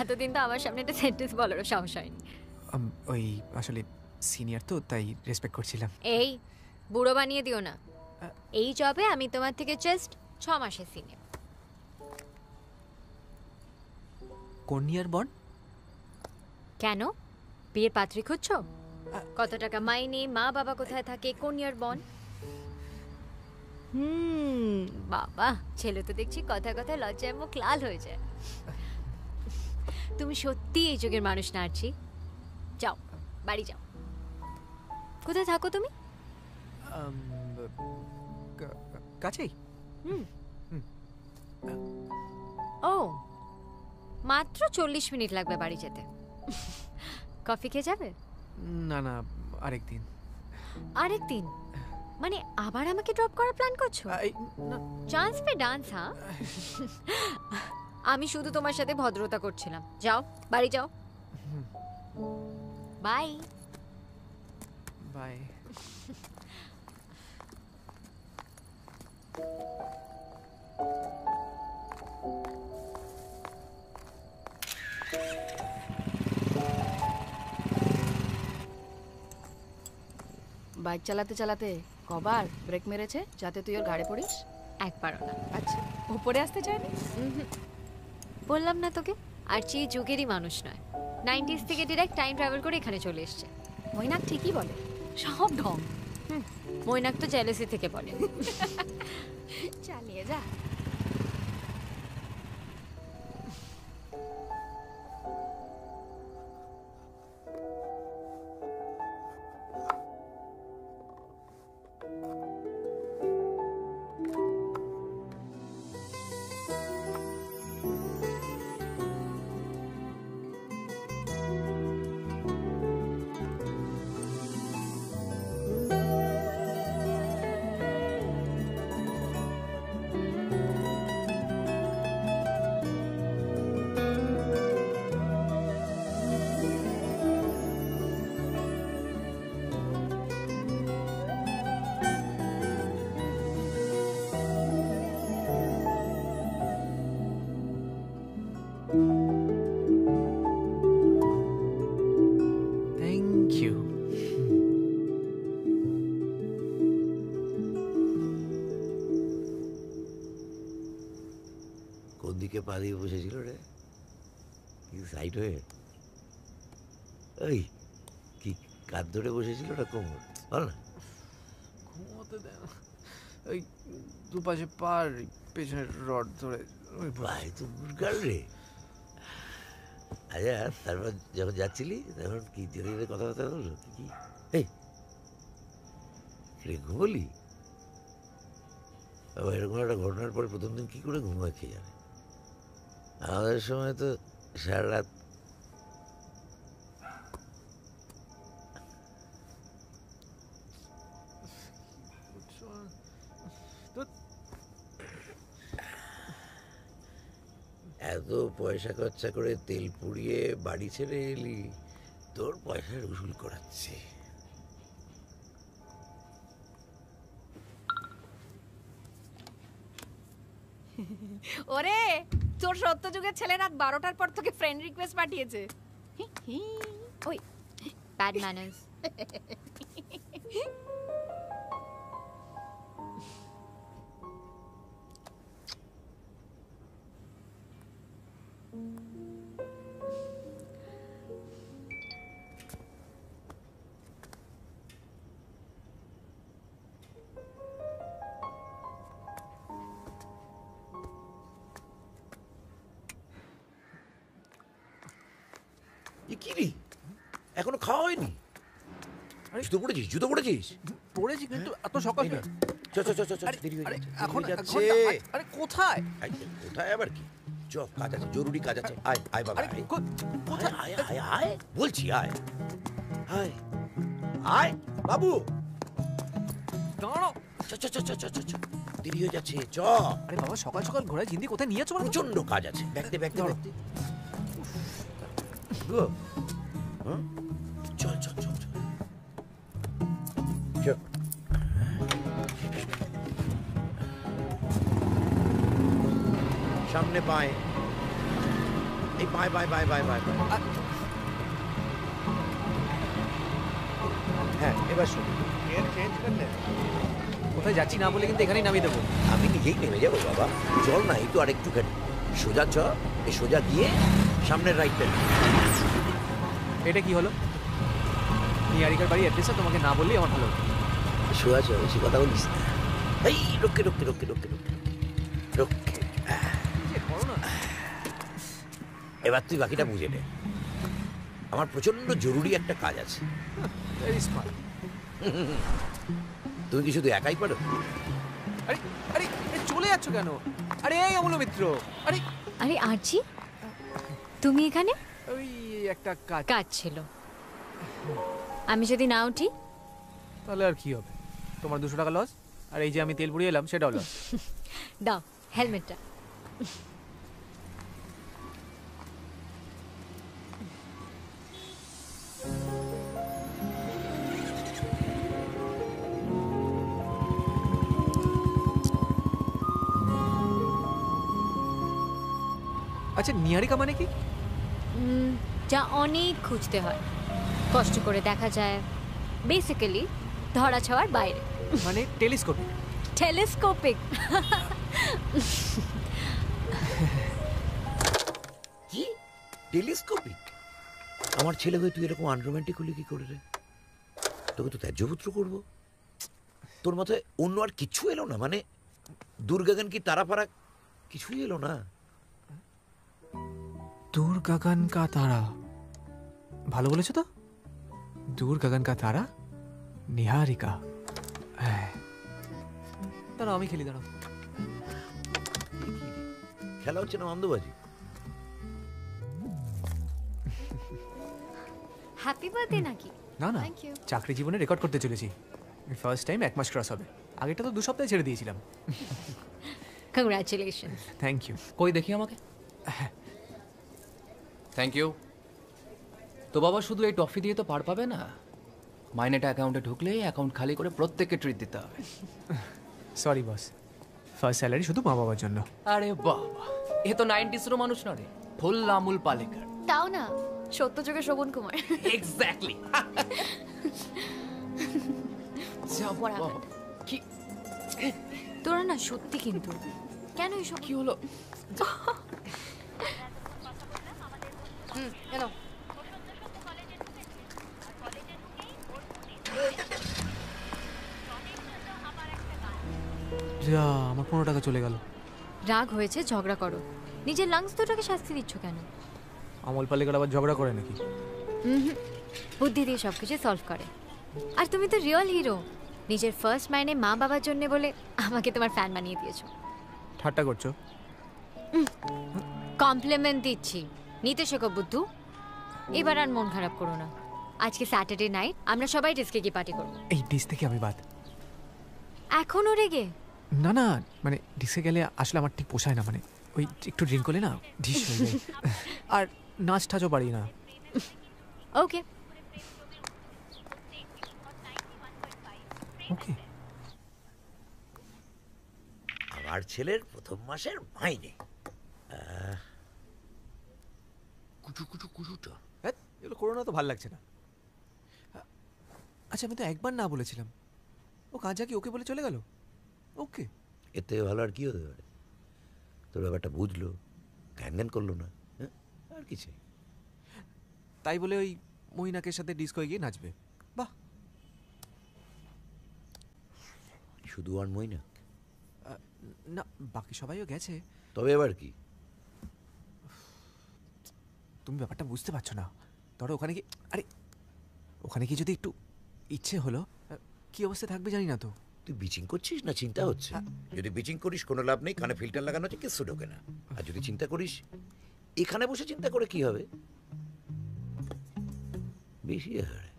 এতদিন তো আমার সামনে একটা সেন্টেন্স বলারও সাহস হয়নি। ওই আসলে সিনিয়র তো, তাই রেসপেক্ট করছিলাম। এই বুড়ো বানিয়ে দিও না। এই জবে আমি তোমার থেকে জাস্ট 6 মাসের সিনিয়র। কোন ইয়ার বন্ড? কেন, বিয়ের পাত্রী খুঁজছো? কত টাকা মাইনে, মা বাবা কোথায় থাকে, কোন ইয়ার বন্ড? বাবা, ছেলে তো দেখছি কথা কথায় লজ্জায় মুখ লাল হয়ে যায়। তুমি সত্যি এই যুগের মানুষ না আরচি। যাও, বাড়ি যাও। কোথায় থাকো তুমি? কাছেই। ও, মাত্র 40 মিনিট লাগবে বাড়ি যেতে। কফি খেয়ে যাবে? না না, আরেকদিন। আরেকদিন মানে আবার আমাকে ড্রপ করার প্ল্যান করছো? Chance pay dance. হ্যাঁ, আমি শুধু তোমার সাথে ভদ্রতা করছিলাম। যাও, বাড়ি যাও। Bye bye. বাইক চালাতে চালাতে কবার ব্রেক মেরেছে যাতে তুই ওর গাড়ি পড়িস? একবারও না। আচ্ছা, উপরে আসতে চাইনি? বললাম না তোকে, আরচি যুগেরই মানুষ নয়। 90s থেকে ডিরেক্ট টাইম ট্রাভেল করে এখানে চলে এসছে। মৈনাক ঠিকই বলে, সব ঢং। মৈনাক তো জেলেসি থেকে বলে। চালিয়ে যা। Thank you. কোন দিকে পা দিয়ে বসেছিল রে? কি সাইড হয়ে? ওই কি কাঁধ ধরে বসেছিল না কোমর? বল না। ঘুমোতে দেয় না, ওই দুপাশে পার, পেছনের রড ধরে ভাই তো গুড়গাল রে। আচ্ছা তারপর যখন যাচ্ছিলি তখন কি ধীরে কথাবার্তা হলো কি? এই রে ঘুমলি? আবার এরকম একটা ঘটনার পরে প্রথম দিন কি করে ঘুমায় খেয়ে জানে। আমাদের সময় তো সারা রাত এত পয়সা খরচা করে তেল পুড়িয়ে বাড়ি ছেড়ে এলি, তোর পয়সার উসুল করাচ্ছে। ওরে তোর সত্যযুগের ছেলে রাত 12টার পর তোকে ফ্রেন্ড রিকোয়েস্ট পাঠিয়েছে। ওই ব্যাড ম্যানার্স। কি রে এখনো খাওয়া হয়নি? জুতো পড়েছিস? জুতো পড়েছিস? পড়েছি কিন্তু এত সকাল কেন? চ চ চ চ চ, দেরি হয়ে যাচ্ছে, এখন দেরি হয়ে যাচ্ছে। আরে কোথায়? কোথায় আবার কি? চ, কাজ আছে, জরুরি কাজ আছে। আয় আয় বাবা, আয় কোথায়? আয় আয় আয় বলছি, আয় আয় আয় বাবু, দাঁড়াও। চ চ চ চ চ চ চ, দেরি হয়ে যাচ্ছে, চ। আরে বাবা সকাল সকাল ঘোড়ায় জিন্দি কোথায় নিয়ে চলো? প্রচন্ড কাজ আছে, ব্যাগতে ব্যাগতে ব্যাগতে। গো হ্যাঁ, চল চল চল চল চল। সামনে পায়, এই পায় পায় পায় পায় পায় পায়। হ্যাঁ এবার শুনুন, কোথায় যাচ্ছি না বলে কিন্তু এখানেই নামিয়ে দেবো। আমি নিজেই নেমে যাবো বাবা, জল নাই তো আর একটুখানি। সোজা চ, এই সোজা গিয়ে সামনের রাইট টার্ন। এটা কি হলো? নিয়ারিকার বাড়ি অ্যাড্রেসে তোমাকে না বললেই আমার ভালো। সোজা চ, বেশি কথা বলিস না। এই রক্ষে রক্ষে রক্ষে রক্ষে রক্ষে রক্ষে। এবার তুই বাকিটা বুঝে নে, আমার প্রচন্ড জরুরি একটা কাজ আছে। তুমি কি শুধু একাই পারো? আরে আরে চলে যাচ্ছ কেন? আরে এই অমূল্য মিত্র, আরে আরে আরজি তুমি এখানে? ওই একটা কাজ ছিল। আমি যদি না উঠি তাহলে আর কি হবে? তোমার 200 টাকা লস, আর এই যে আমি তেল পুড়িয়ে এলাম সেটাও লস। দাও হেলমেটটা। আচ্ছা নিয়ারিকা মানে কি? যা অনেক খুঁজতে হয়, কষ্ট করে দেখা যায়, বেসিক্যালি ধরা ছোঁয়ার বাইরে। মানে টেলিস্কোপিক? টেলিস্কোপিক। কি টেলিস্কোপিক? আমার ছেলে হয়ে তুই এরকম আনরোম্যান্টিক হলি কি করে রে? তোকে তো ত্যায্যপুত্র করবো। তোর মাথায় অন্য আর কিছু এলো না? মানে দুর্গাগান কি তারা পারা কিছুই এলো না? दूर गगन का तारा, ভালো বলেছো তো? दूर गगन का तारा, নিহারিকা। দাঁড়াও আমি খেলি, দাঁড়াও। খেলা হচ্ছে না আনন্দবাজি? হ্যাপি বার্থডে নাকি? না না, থ্যাংক ইউ। চাকরি জীবনে রেকর্ড করতে চলেছি। ফার্স্ট টাইম 1 মাস ক্রস হবে। আগেটা তো 2 সপ্তাহে ছেড়ে দিয়েছিলাম। কংগ্রাচুলেশন। Thank you. কই দেখি আমাকে। Thank you. তো বাবা শুধু এই টফি দিয়ে তো পার পাবে না, মাইনেটা অ্যাকাউন্টে ঢুকলে অ্যাকাউন্ট খালি করে প্রত্যেককে ট্রিট দিতে হবে। সরি বস, ফার্স্ট স্যালারি শুধু মা বাবার জন্য। আরে বাবা, এ তো 90s মানুষ না রে, ফুল আমুল পালেকার। তাও না, সত্যযুগের শোভন কুমার। এক্স্যাক্টলি। কি তোরা না সত্যি, কিন্তু কেন এসব? কি হলো? এলো যা, আমার 15 টাকা চলে গেল। রাগ হয়েছে, ঝগড়া করো। নিজের লাংস দুটোকে শাস্তি দিচ্ছ কেন? আমল পালিকার আবার ঝগড়া করে নাকি? বুদ্ধি দিয়ে সব কিছু সলভ করে। আর তুমি তো রিয়েল হিরো। নিজের ফার্স্ট মাইনে মা বাবার জন্য বলে আমাকে তোমার ফ্যান বানিয়ে দিয়েছো। ঠাট্টা করছো? কমপ্লিমেন্ট দিচ্ছি। নিতে শেখো বুদ্ধু। এবার আর মন খারাপ করো না। আজকে স্যাটারডে নাইট, আমরা সবাই ডিস্কে গিয়ে পার্টি করবো। এই ডিস থেকে আমি বাদ। এখনও রেগে? না না, মানে ডিসে গেলে আসলে আমার ঠিক পোষায় না, মানে ওই একটু ড্রিঙ্ক করলে না ঢিস হয়ে যায়। আর নাচ ঠাচও পারি না। ওকে ওকে। আমার ছেলের প্রথম মাসের মাইনে কুচু কুচু কুচুটা। এগুলো করোনা তো ভালো লাগছে না। আচ্ছা, আমি তো একবার না বলেছিলাম। ও কাজা কি ওকে বলে চলে গেল? ওকে, এর থেকে ভালো আর কি হতে পারে? তোর ব্যাপারটা বুঝলো, জ্ঞান জ্ঞান করলো না, আর কিছু। তাই বলে ওই মহিনাকের সাথে ডিস্কোয় গিয়ে নাচবে? বাহ। শুধু আর মইনা না, বাকি সবাইও গেছে। তবে এবার কি? তুমি ব্যাপারটা বুঝতে পারছো না। ধরো ওখানে কি, আরে ওখানে কি যদি একটু ইচ্ছে হলো, কি অবস্থা থাকবে জানি না তো। তুই বিচিং করছিস না চিন্তা হচ্ছে? যদি বিচিং করিস কোনো লাভ নেই, কানে ফিল্টার লাগানো আছে, কিচ্ছু ঢোকে না। আর যদি চিন্তা করিস, এখানে বসে চিন্তা করে কি হবে? বেশি হয়।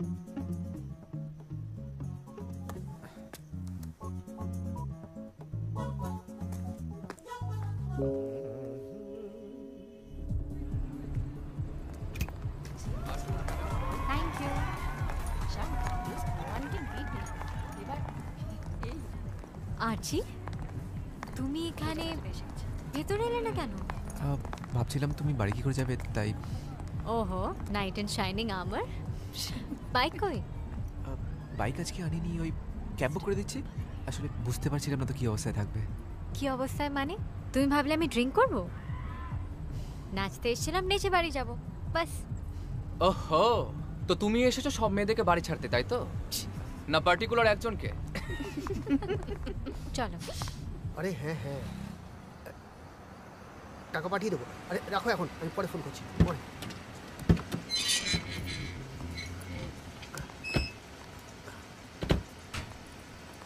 Thank you. আরজি, তুমি এখানে ভেতরে এলে না কেন? ভাবছিলাম তুমি বাড়ি কি করে যাবে, তাই। ওহো, নাইট অ্যান্ড শাইনিং আমার। বাইক কই? বাইক আজকে আনিনি, ওই ক্যাব বুক করে দিচ্ছি। আসলে বুঝতে পারছিলাম না তো কি অবস্থায় থাকবে। কি অবস্থায় মানে? তুমি ভাবলে আমি ড্রিঙ্ক করব? নাচতে এসেছিলাম, নেচে বাড়ি যাব, বাস। ওহো, তো তুমি এসেছো সব মেয়েদেরকে বাড়ি ছাড়তে, তাই তো? না পার্টিকুলার একজনকে? চলো। আরে হ্যাঁ হ্যাঁ, টাকা পাঠিয়ে দেবো। আরে রাখো এখন, আমি পরে ফোন করছি, পরে।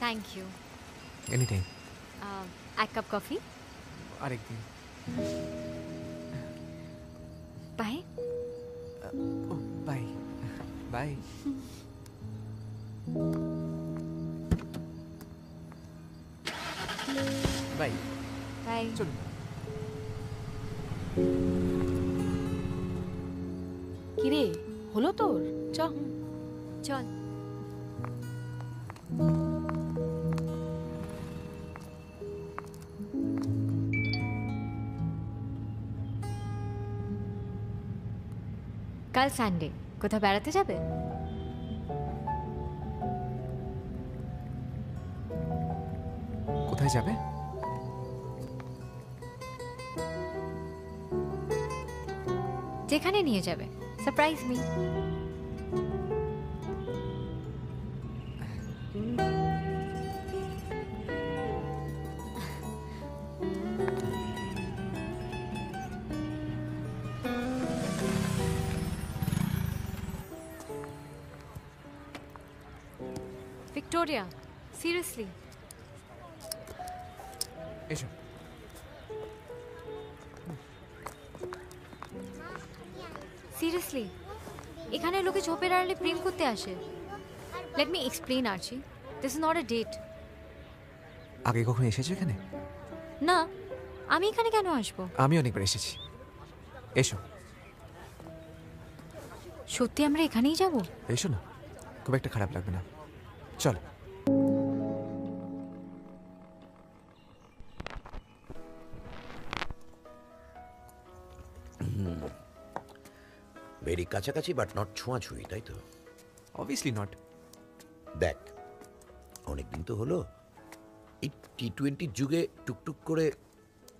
Thank you. Any time. এক কাপ কফি? আরেকদিন। বাই। ও বাই বাই। Bye bye. চলুন। কিরে, হলো তোর? চল। কাল সানডে, কোথাও বেড়াতে যাবে? কোথায় যাবে? যেখানে নিয়ে যাবে, সারপ্রাইজ মি। Victoria, seriously. এসো। সিরিয়াসলি, এখানে লোকে ঝোপের আড়ালে প্রেম করতে আসে। Let me explain Archie, this is not a date. আগে কখনো এসেছো এখানে? না, আমি এখানে কেন আসবো? আমি অনেকবার এসেছি। এসো। সত্যি আমরা এখানেই যাব? এসো না, খুব একটা খারাপ লাগবে না। চল। ভেরি কাছাকাছি, বাট নট ছোঁয়াছুঁই, তাই তো? Obviously not. দেখ, অনেকদিন তো হলো, এই টি-20 যুগে টুকটুক করে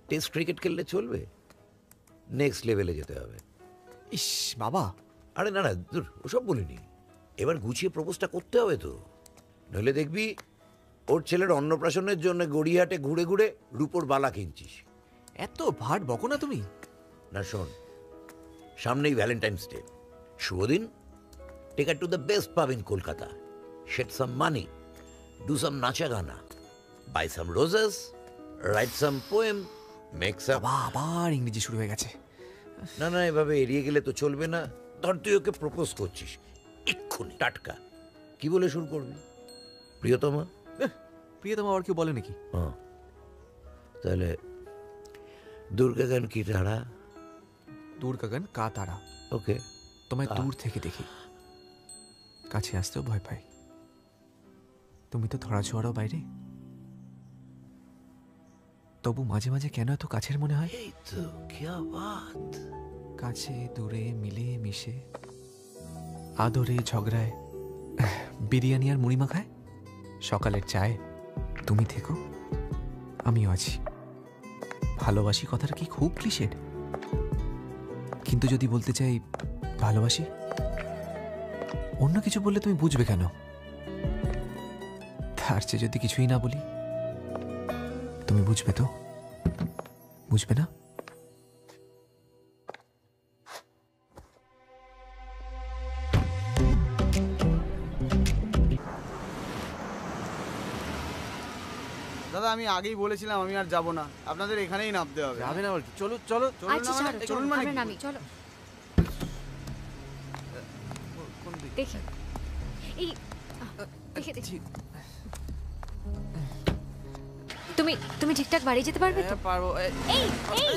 টেস্ট ক্রিকেট খেললে চলবে? নেক্সট লেভেলে যেতে হবে। ইস বাবা। আরে না না, দূর, ওসব বলিনি। এবার গুছিয়ে প্রপোজটা করতে হবে তো, নইলে দেখবি ওর ছেলের অন্নপ্রাশনের জন্য গড়িয়াহাটে ঘুরে ঘুরে রূপোর বালা কিনছিস। এত ভাট বকো না তুমি। না শোন, সামনেই ভ্যালেন্টাইন্স ডে, শুভ দিন। টেক টু দ্য বেস্ট পাব in Kolkata, shed some money, do some nacha gana, buy some roses, write some poem, make some... আবার ইংরেজি শুরু হয়ে গেছে। না না, এভাবে এড়িয়ে গেলে তো চলবে না। ধর তুই ওকে প্রপোজ করছিস এক্ষুনি, টাটকা, কি বলে শুরু করবি? প্রিয়তমা? প্রিয়তমা আবার কেউ বলে নাকি? হ্যাঁ, তাহলে দুর্গা গান কি তারা? দুর্গা গান কা তারা। ওকে, তোমায় দূর থেকে দেখি, কাছে আসতেও ভয় পাই। তুমি তো ধরা ছোঁয়ারও বাইরে, তবু মাঝে মাঝে কেন এত কাছের মনে হয়? এই তো কিয়া বাত। কাছে দূরে মিলে মিশে, আদরে ঝগড়ায়, বিরিয়ানি আর মুড়ি মাখায়, সকালের চায় তুমি থেকো আমিও আছি। ভালোবাসি কথাটা কি খুব ক্লিশেড? কিন্তু যদি বলতে চাই ভালোবাসি, অন্য কিছু বললে তুমি বুঝবে কেন? তার চেয়ে যদি কিছুই না বলি, তুমি বুঝবে তো? বুঝবে না? দাদা আমি আগেই বলেছিলাম আমি আর যাব না, আপনাদের এখানেই নামতে হবে। যাবে না? চলো চলো আচ্ছা ছাড়ো, চলুন মানে আমরা কি? নামি, চলো। দেখি এই দেখে দেখি। তুমি তুমি ঠিকঠাক বাড়ি যেতে পারবে তো? পারবো। এই এই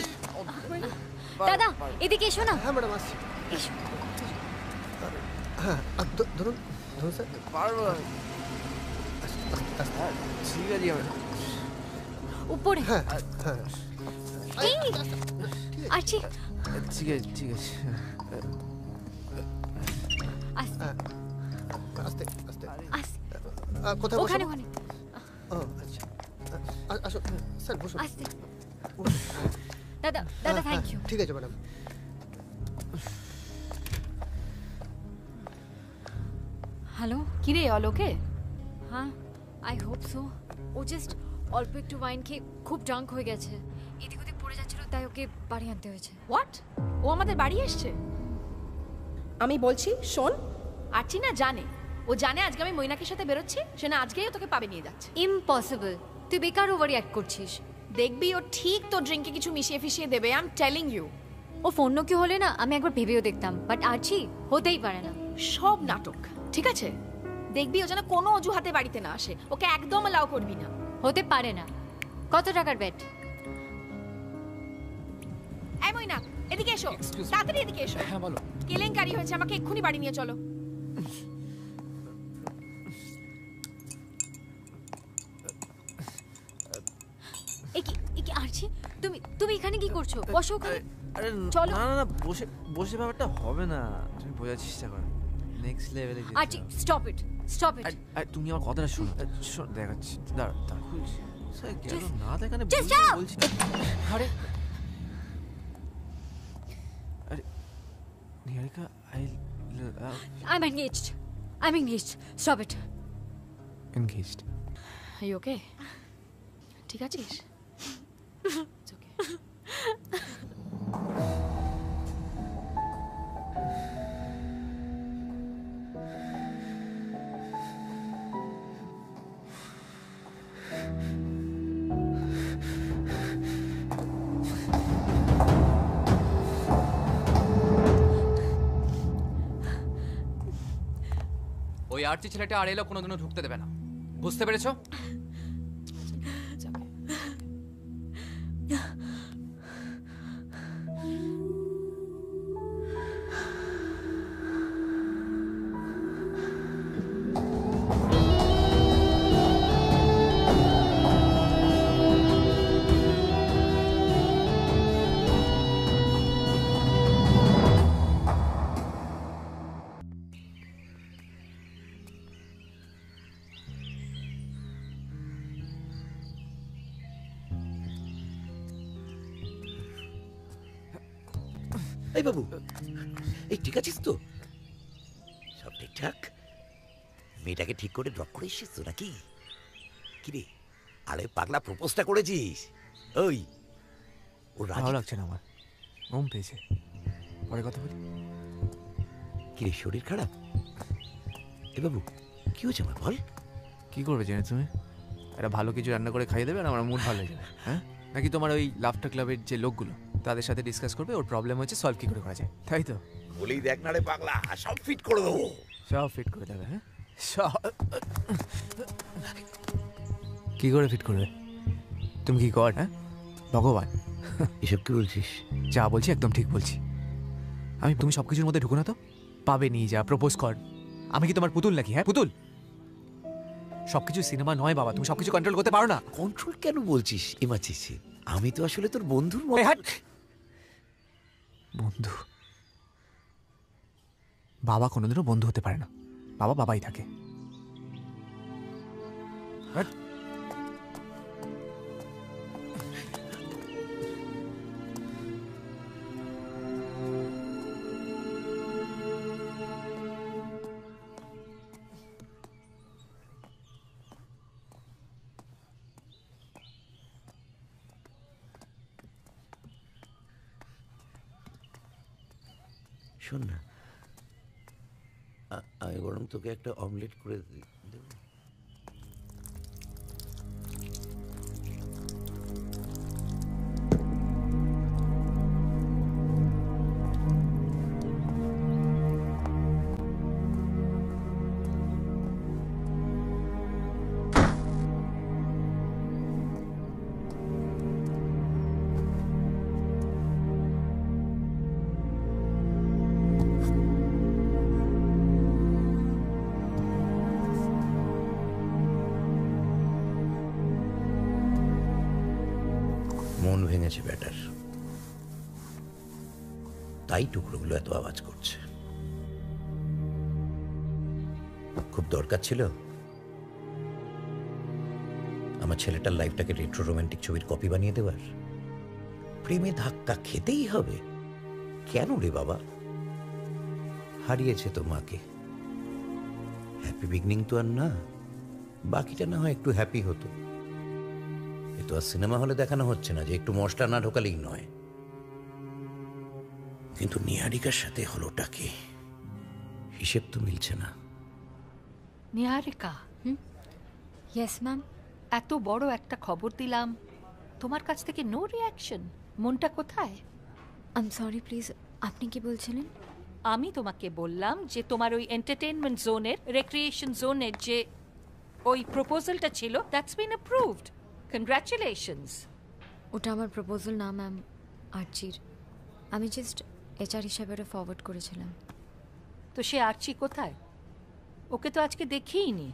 দাদা এদিকে এসো না। হ্যাঁ ম্যাডাম আসছি। এসো। হ্যাঁ ধরুন ধরুন স্যার। পারবো। ঠিক আছে উপরে। হ্যাঁ হ্যাঁ এই আচ্ছা ঠিক আছে ঠিক আছে। আস্তে আস্তে আস্তে আস্তে। কোথায় ওখানে বসবো? ওখানে ও আচ্ছা আসো স্যার বসুন। আস্তে। দাদা দাদা থ্যাংক ইউ। ঠিক আছে ম্যাডাম। হ্যালো, কি রে অলোকে? হ্যাঁ আই হোপ সো। ও জাস্ট অল্প একটু ওয়াইন খেয়ে খুব ড্রাঙ্ক হয়ে গেছে, এদিক ওদিক পড়ে যাচ্ছিল, তাই ওকে বাড়ি আনতে হয়েছে। হোয়াট? ও আমাদের বাড়ি এসছে? আমি বলছি শোন, আরচি না জানে, ও জানে আজকে আমি মৈনাকের সাথে বেরোচ্ছি, সে না আজকেই ও তোকে পাবে নিয়ে যাচ্ছে। ইম্পসিবল, তুই বেকার ওভার অ্যাক্ট করছিস। দেখবি ও ঠিক তো ড্রিঙ্কে কিছু মিশিয়ে ফিশিয়ে দেবে, আই এম টেলিং ইউ। ও ফোন কি হলে না আমি একবার ভেবেও দেখতাম, বাট আছি হতেই পারে না। সব নাটক, ঠিক আছে? দেখবি ও যেন কোনো অজুহাতে বাড়িতে না আসে, ওকে একদম অ্যালাউ করবি না। হতে পারে না। কত টাকার বেট? এই মৈনাক এদিকে এসো, তাড়াতাড়ি এদিকে এসো। হ্যাঁ বলো। কেলেঙ্কারি হয়েছে, আমাকে এক্ষুনি বাড়ি নিয়ে চলো। একি আরছি, তুমি তুমি এখানে কি করছো? বসো ওখানে। আরে চলো। না না না, বসে বসে ব্যাপারটা হবে না, তুমি বোঝার চেষ্টা করো। নেক্সট লেভেলে আরছি স্টপ ইট, স্টপ ইট। আর তুমি আমার কথাটা শোনো। শোন দেখাচ্ছি, দাঁড়া দাঁড়া খুলছি। স্যার গেল না দেখানে বলছি। আরে আরে নিহারিকা, I'm engaged. I'm engaged. Stop it. engaged. Are you okay? ঠিক আছিস? It's okay. ওই আরচি ছেলেটা আর এলো কোনোদিনও ঢুকতে দেবে না, বুঝতে পেরেছো? এই বাবু, এই ঠিক আছিস তো? সব ঠিকঠাক? মেয়েটাকে ঠিক করে ড্রপ করে এসেছিস তো নাকি? কিরে, আরে পাগলা প্রপোজটা করেছিস? ওই ও ভালো লাগছে না আমার, ঘুম পেয়েছে, পরে কথা বলি। কি রে, শরীর খারাপ? এ বাবু, কি হয়েছে আমার, বল। কি করবে জেনে তুমি? একটা ভালো কিছু রান্না করে খাইয়ে দেবে আর আমার মুড ভালো হয়ে যাবে, হ্যাঁ? নাকি তোমার ওই লাফটার ক্লাবের যে লোকগুলো তাদের সাথে ডিসকাস করবে ওর প্রবলেম হচ্ছে সলভ কি করে করা যায়, তাই তো? বলেই দেখ না রে পাগলা, সব ফিট করে দেবো। সব ফিট করে দেবে, হ্যাঁ? সব কি করে ফিট করবে? তুমি কি গড, হ্যাঁ? ভগবান? এসব কি বলছিস? যা বলছি একদম ঠিক বলছি। তুমি সব কিছুর মধ্যে ঢুকো না তো। পাবে নিয়ে যা, প্রপোজ কর। আমি কি তোমার পুতুল নাকি, হ্যাঁ? পুতুল? সবকিছু সিনেমা নয় বাবা, তুমি সবকিছু কন্ট্রোল করতে পারো না। কন্ট্রোল কেন বলছিস এমার্জেন্সি? আমি তো আসলে তোর বন্ধুর মতো। বন্ধু? বাবা কোনোদিনও বন্ধু হতে পারে না, বাবা বাবাই থাকে। শোন না, আমি বরং তোকে একটা অমলেট করে দেব। মন ভেঙেছে ব্যাটার, তাই টুকরোগুলো এত আওয়াজ করছে। খুব দরকার ছিল আমার ছেলেটার লাইফটাকে রেট্রো রোমান্টিক ছবির কপি বানিয়ে দেওয়ার। প্রেমে ধাক্কা খেতেই হবে। কেন রে বাবা? হারিয়েছে তো মাকে, হ্যাপি বিগনিং তো আর না। বাকিটা না হয় একটু হ্যাপি হতো। এ তো আর সিনেমা হলে দেখানো হচ্ছে না যে একটু মশলা না ঢোকালেই নয়। কিন্তু নিহারিকার সাথে হলোটা কি, হিসেব তো মিলছে না। নিহারিকা, ইয়েস ম্যাম। এত বড় একটা খবর দিলাম, তোমার কাছ থেকে নো রিয়াকশন। মনটা কোথায়? আই এম সরি প্লিজ, আপনি কি বলছিলেন? আমি তোমাকে বললাম যে তোমার ওই এন্টারটেইনমেন্ট জোনের, রেক্রিয়েশন জোনের যে ওই প্রপোজালটা ছিল, দ্যাটস বিন অ্যাপ্রুভড। কনগ্রাচুলেশনস। ওটা আমার প্রপোজাল না ম্যাম, আর্চির। আমি জাস্ট HR হিসাবে ওটা ফরওয়ার্ড করেছিলাম। তো সে আর্চি কোথায়? ওকে তো আজকে দেখিইনি।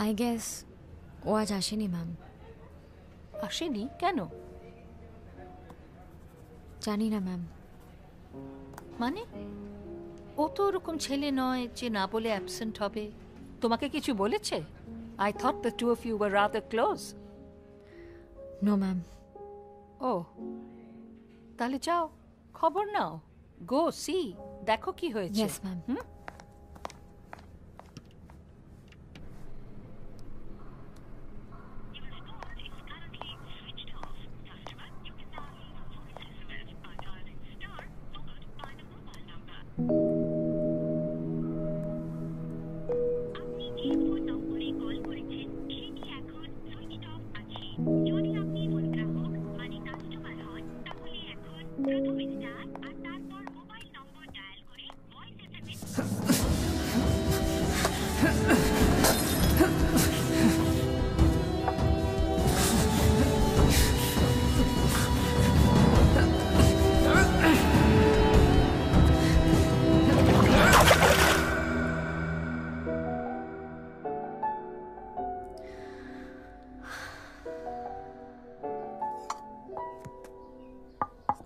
আই গেস ও আজ আসেনি ম্যাম। আসেনি কেন? জানি না ম্যাম। মানে ও তো ওরকম ছেলে নয় যে না বলে অ্যাবসেন্ট হবে। তোমাকে কিছু বলেছে? I thought the two of you were rather close. No ma'am. Oh, তাহলে যাও, খবর নাও। Go see, দেখো কি হয়েছে। Yes ma'am.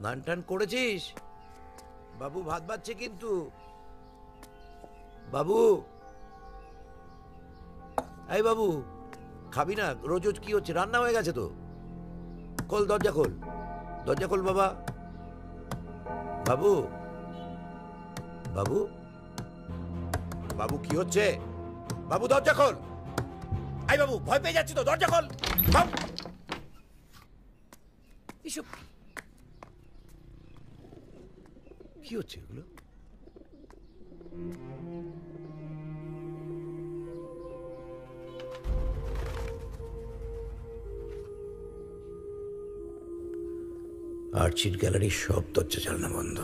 স্নান টান করেছিস? বাবু ভাত বাচ্ছে কিন্তু। বাবু, এই বাবু, খাবি না? রোজ রোজ কি হচ্ছে? রান্না হয়ে গেছে তো। খোল দরজা, খোল দরজা, খোল বাবা। বাবু, বাবু, বাবু কি হচ্ছে? বাবু দরজা খোল। এই বাবু, ভয় পেয়ে যাচ্ছি তো, দরজা খোল। এসব কি হচ্ছে এগুলো? আর্চিড গ্যালারির সব দরজা জানলা বন্ধ।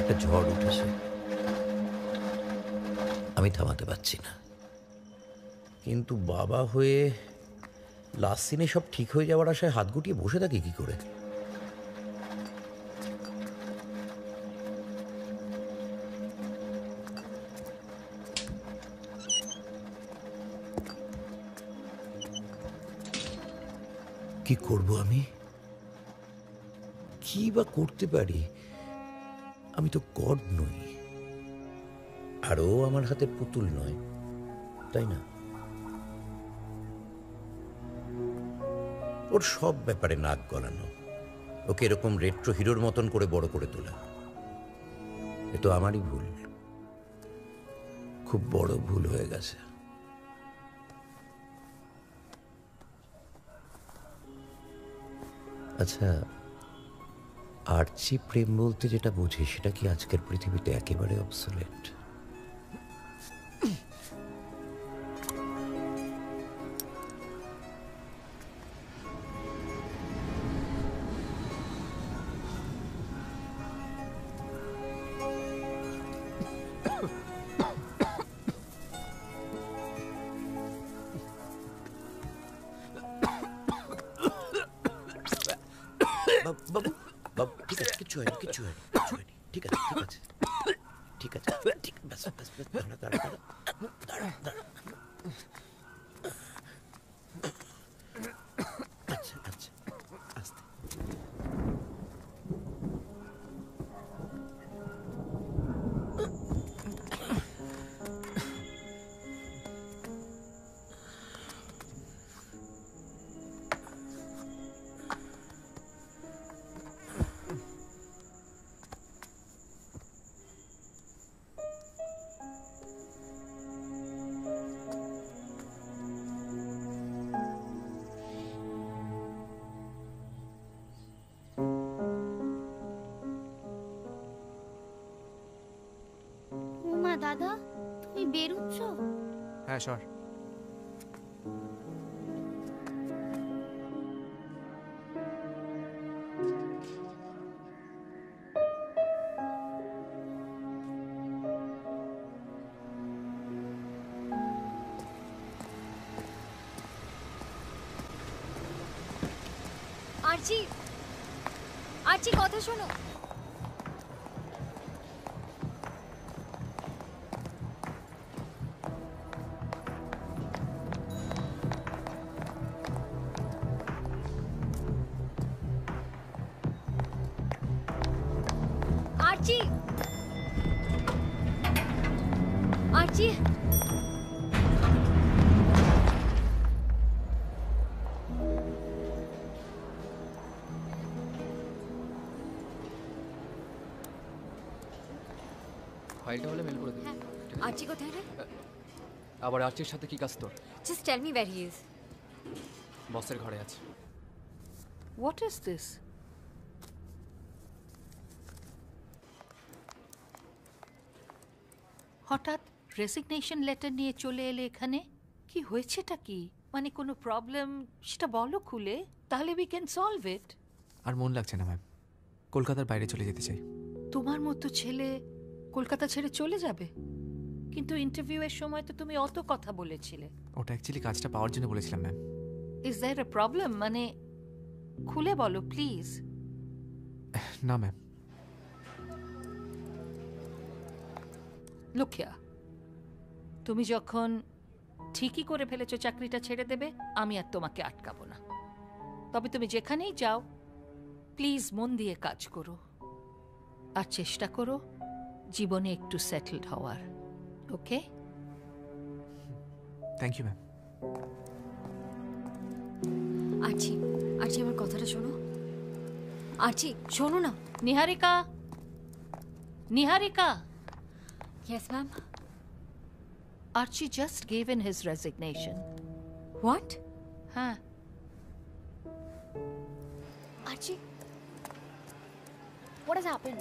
একটা ঝড় উঠেছে, আমি থামাতে পারছি না। কিন্তু বাবা হয়ে লাস্ট সিনে সব ঠিক হয়ে যাওয়ার আশায় হাত গুটিয়ে বসে থাকি কি করে? কি করব আমি? কি বা করতে পারি? আমি তো গড নই, আরও আমার হাতের পুতুল নয়, তাই না? ওর সব ব্যাপারে নাক গলানো, ওকে এরকম রেট্রো হিরোর মতন করে বড় করে তোলা, এ তো আমারই ভুল, খুব বড় ভুল হয়ে গেছে। আচ্ছা, আর্চি প্রেম বলতে যেটা বুঝি সেটা কি আজকের পৃথিবীতে একেবারে অবসোলেট? বাবু বাবু, ঠিক আছে, কিচ্ছু হয়নি, কিচ্ছু হয়নি, কিচ্ছু হয়নি, ঠিক আছে, ঠিক আছে, ঠিক আছে, ঠিক, ব্যাস ব্যাস ব্যাস, দাঁড়া দাঁড়া দাঁড়া দাঁড়া দাঁড়া, আচ্ছা আচ্ছা, আস্তে। উমা দাদা, তুমি বেরুচ্ছ? হ্যাঁ সর। আর্চি, আর্চি কথা শোনো। আর্চি, আর্চি, ফাইলটা হলে মেল করে দেবে। আর্চি কোথায় রে? আবার আর্চির সাথে কি কাজ তোর? Just tell me where he is. বসের ঘরে আছে। What is this? হঠাৎ রেসিগনেশন লেটার নিয়ে চলে এলে এখানে, কি হয়েছেটা কি? মানে কোনো প্রবলেম সেটা বলো খুলে, তাহলে উই ক্যান সলভ ইট। আর মন লাগছে না ম্যাম, কলকাতার বাইরে চলে যেতে চাই। তোমার মতো ছেলে কলকাতা ছেড়ে চলে যাবে? কিন্তু ইন্টারভিউয়ের সময় তো তুমি অত কথা বলেছিলে। ওটা অ্যাকচুয়ালি কাজটা পাওয়ার জন্য বলেছিলাম ma'am. Is there a problem? মানে খুলে বলো প্লিজ। না ম্যাম। লুক হিয়ার, তুমি যখন ঠিকই করে ফেলেছো চাকরিটা ছেড়ে দেবে, আমি আর তোমাকে আটকাবো না। তবে তুমি যেখানেই যাও প্লিজ মন দিয়ে কাজ করো। আর চেষ্টা করো জীবনে একটু সেটেলড হওয়ার। Okay? Thank you ma'am. Archie, Archie আমার কথাটা শোনো। আরচি শোনো না। Niharika, Niharika. Yes ma'am. Archie just gave in his resignation. What? Huh? Archie, what has happened?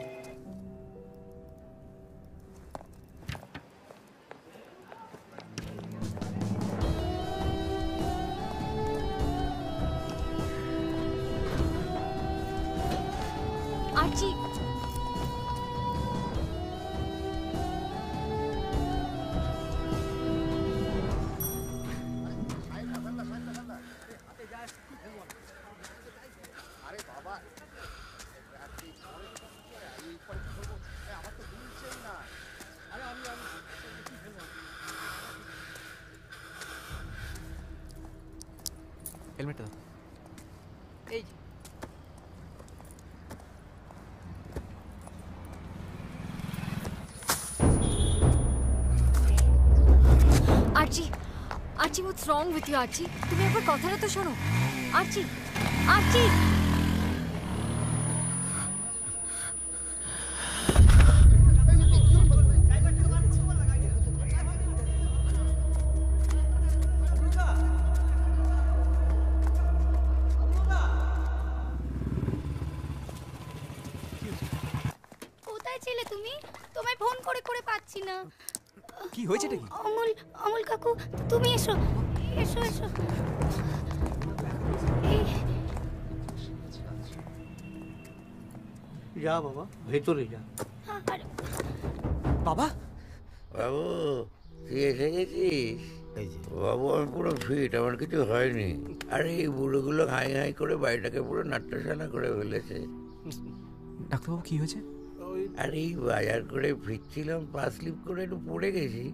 Archie. হেলমেটটা দাও। এই যে আরচি, আরচি what's wrong with you আরচি? তুমি একবার কথাটা তো শোনো। আরচি, আরচি। কোথায় ছিলে তুমি? তোমায় ফোন করে করে পাচ্ছি না। কি হয়েছেটা কি? অমল, অমল কাকু, তুমি এসো, এসো এসো। যা বাবা, ভেতরে যা। বাবা, বাবু তুই এসে গেছিস? বাবু আমি পুরো ফিট, আমার কিছু হয়নি। আরে এই বুড়োগুলো হাই হাই করে বাড়িটাকে পুরো নাট্যশালা করে ফেলেছে। ডাক্তারবাবু কি হয়েছে? আর এই বাজার করে ফিরছিলাম, পা স্লিপ করে একটু পড়ে গেছি,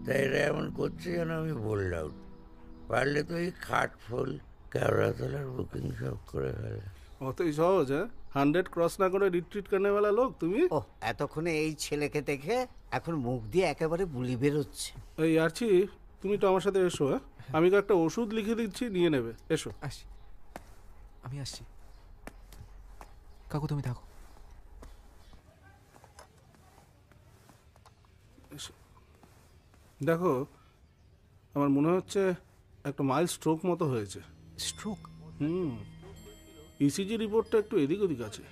তাই এরা এমন করছে যেন আমি বোল্ড আউট। পারলে তো এই খাট ফুল কেওড়াতলার বুকিং সব করে ফেলে। অতই সহজ, হ্যাঁ? 100 ক্রস না করে রিট্রিট করনে वाला লোক তুমি? ও এতক্ষণে এই ছেলেকে দেখে এখন মুখ দিয়ে একেবারে বুলি বেরোচ্ছে। এই আরছি, তুমি তো আমার সাথে এসো। হ্যাঁ, আমি একটা ওষুধ লিখে দিচ্ছি, নিয়ে নেবে। এসো। আসছি, আমি আসছি। কাকু তুমি থাকো। দেখো, আমার মনে হচ্ছে একটা মাইল্ড স্ট্রোক মতো হয়েছে। স্ট্রোক? ইসিজি রিপোর্টটা একটু এদিক ওদিক আছে।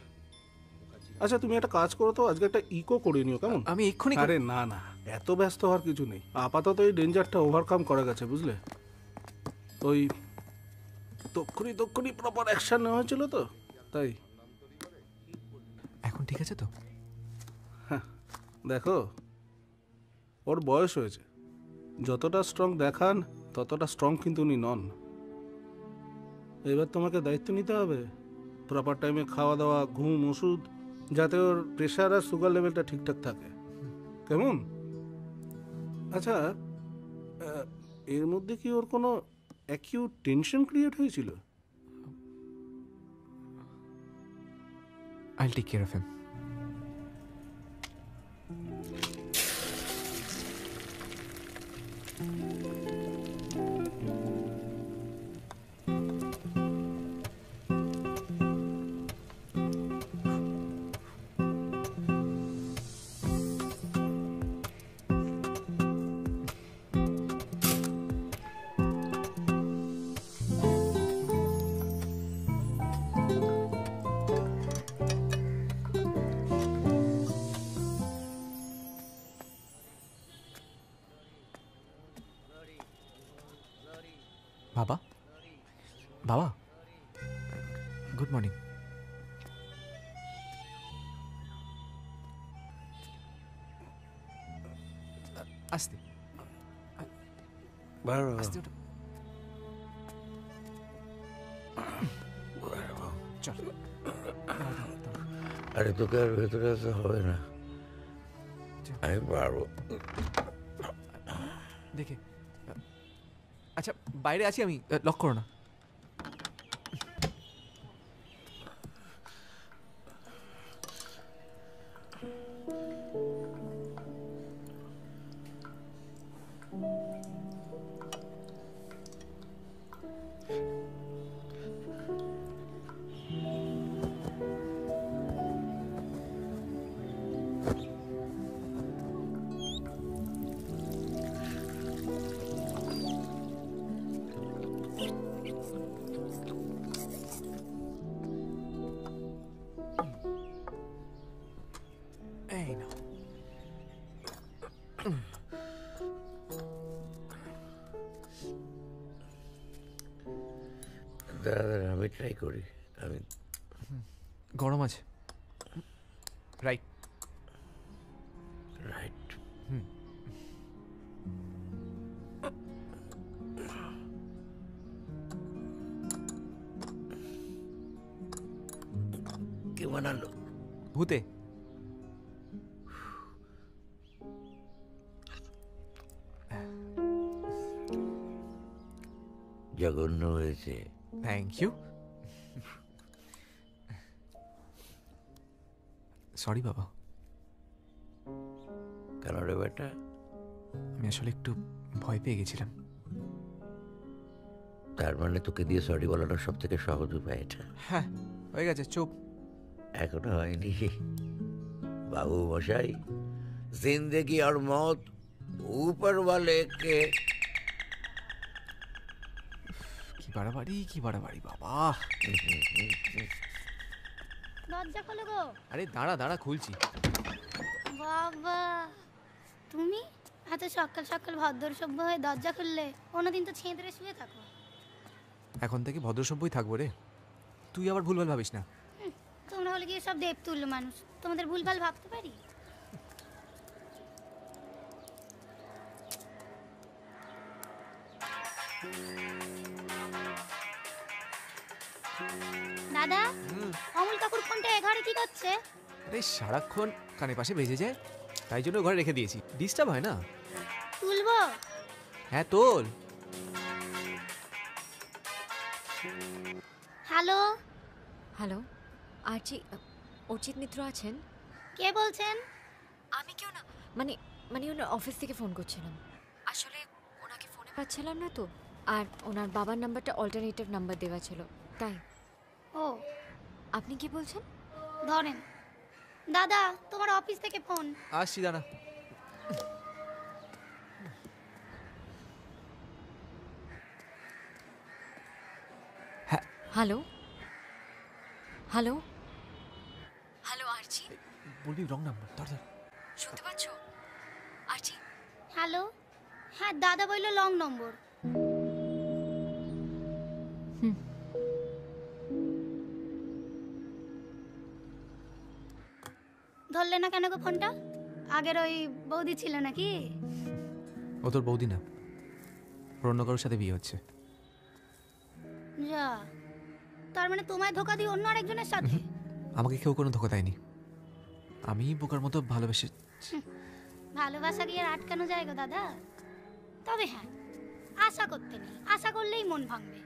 আচ্ছা তুমি একটা কাজ করো তো, আজকে একটা ইকো করে নিও, কেমন? আমি এক্ষুনি। আরে না না, এত ব্যস্ত হওয়ার কিছু নেই। আপাতত এই ডেঞ্জারটা ওভারকাম করা গেছে, বুঝলে? ওই তক্ষুনি প্রপার অ্যাকশন নেওয়া হয়েছিল তো, তাই। এখন ঠিক আছে তো? হ্যাঁ, দেখো ওর বয়স হয়েছে, যতটা স্ট্রং দেখান ততটা স্ট্রং কিন্তু উনি নন। এবার তোমাকে দায়িত্ব নিতে হবে, প্রপার টাইমে খাওয়া দাওয়া, ঘুম, ওষুধ, যাতে ওর প্রেশার আর সুগার লেভেলটা ঠিকঠাক থাকে, কেমন? আচ্ছা, এর মধ্যে কি ওর কোনো অ্যাকিউট টেনশন ক্রিয়েট হয়েছিল? I'll take care of him. বাবা, বাবা, গুড মর্নিং। আস্তে আস্তে ওঠো। চল। আরে তোকে আর ভেতরে আসতে হবে না, আমি পারবো। দেখে, আচ্ছা বাইরে আছি আমি, লক করো না। দাঁড়া আমি ট্রাই করি। আমি গরম আছে। Right right. কে বানালো? ভূতে। জঘন্য হয়েছে। Thank you. সরি বাবা। কেন রে বেটা? আমি আসলে একটু ভয় পেয়ে গেছিলাম। তার মানে তোকে দিয়ে সরি বলানোর সব থেকে সহজ উপায় এটা? হ্যাঁ হয়ে গেছে, চুপ। এখনো হয়নি বাবু মশাই। জিন্দেগি আর মত ऊपर वाले के। কি বাড়াবাড়ি, কি বাড়াবাড়ি বাবা। দরজা খোলো গো। আরে দাঁড়া দাঁড়া, খুলছি। বাবা তুমি এত সকাল সকাল ভদ্র সভ্য হয়ে দরজা খুললে? অন্যদিন তো ছেঁদরে শুয়ে থাকো। এখন থেকে ভদ্রসভ্যই থাকবো রে। তুই আবার ভুলভাল ভাবিস না। তোমরা হলে গিয়ে সব দেব তুল্য মানুষ, তোমাদের ভুলভাল ভাবতে পারি? দাদা, অমল কাকুর ফোনটা ঘরে কি করছে? আরে সারাক্ষণ কানে পাশে বেজে যায়, তাই জন্য ঘরে রেখে দিয়েছি, ডিস্টার্ব হয় না। তুলবো? হ্যাঁ তোল। হ্যালো হ্যালো, আরজি অর্চিত মিত্র আছেন? কে বলছেন? আমি কেউ না, মানে মানে ওনার অফিস থেকে ফোন করছিলাম। আসলে ওনাকে ফোনে পাচ্ছিলাম না তো, আর ওনার বাবার নাম্বারটা অল্টারনেটিভ নাম্বার দেওয়া ছিল, তাই। ও আপনি কি বলছেন? ধরেন। দাদা, তোমার অফিস থেকে ফোন। আসছি, দাঁড়া। হ্যালো হ্যালো হ্যালো আরজি, বলবি রং নাম্বার। ধর ধর। শুনতে পাচ্ছ আরজি? হ্যালো, হ্যাঁ দাদা বলল লং নম্বর। ধরলে না কেন গো ফোনটা? আগের ওই বৌদি ছিল নাকি? ও তোর বৌদি না, অন্য কারোর সাথে বিয়ে হচ্ছে। যা, তার মানে তোমায় ধোকা দিয়ে অন্য আরেকজনের সাথে? আমাকে কেউ কোনো ধোকা দেয়নি, আমি বোকার মতো ভালোবেসে। ভালোবাসা কি আর আটকানো যায় গো দাদা? তবে হ্যাঁ, আশা করতে নেই, আশা করলেই মন ভাঙবে।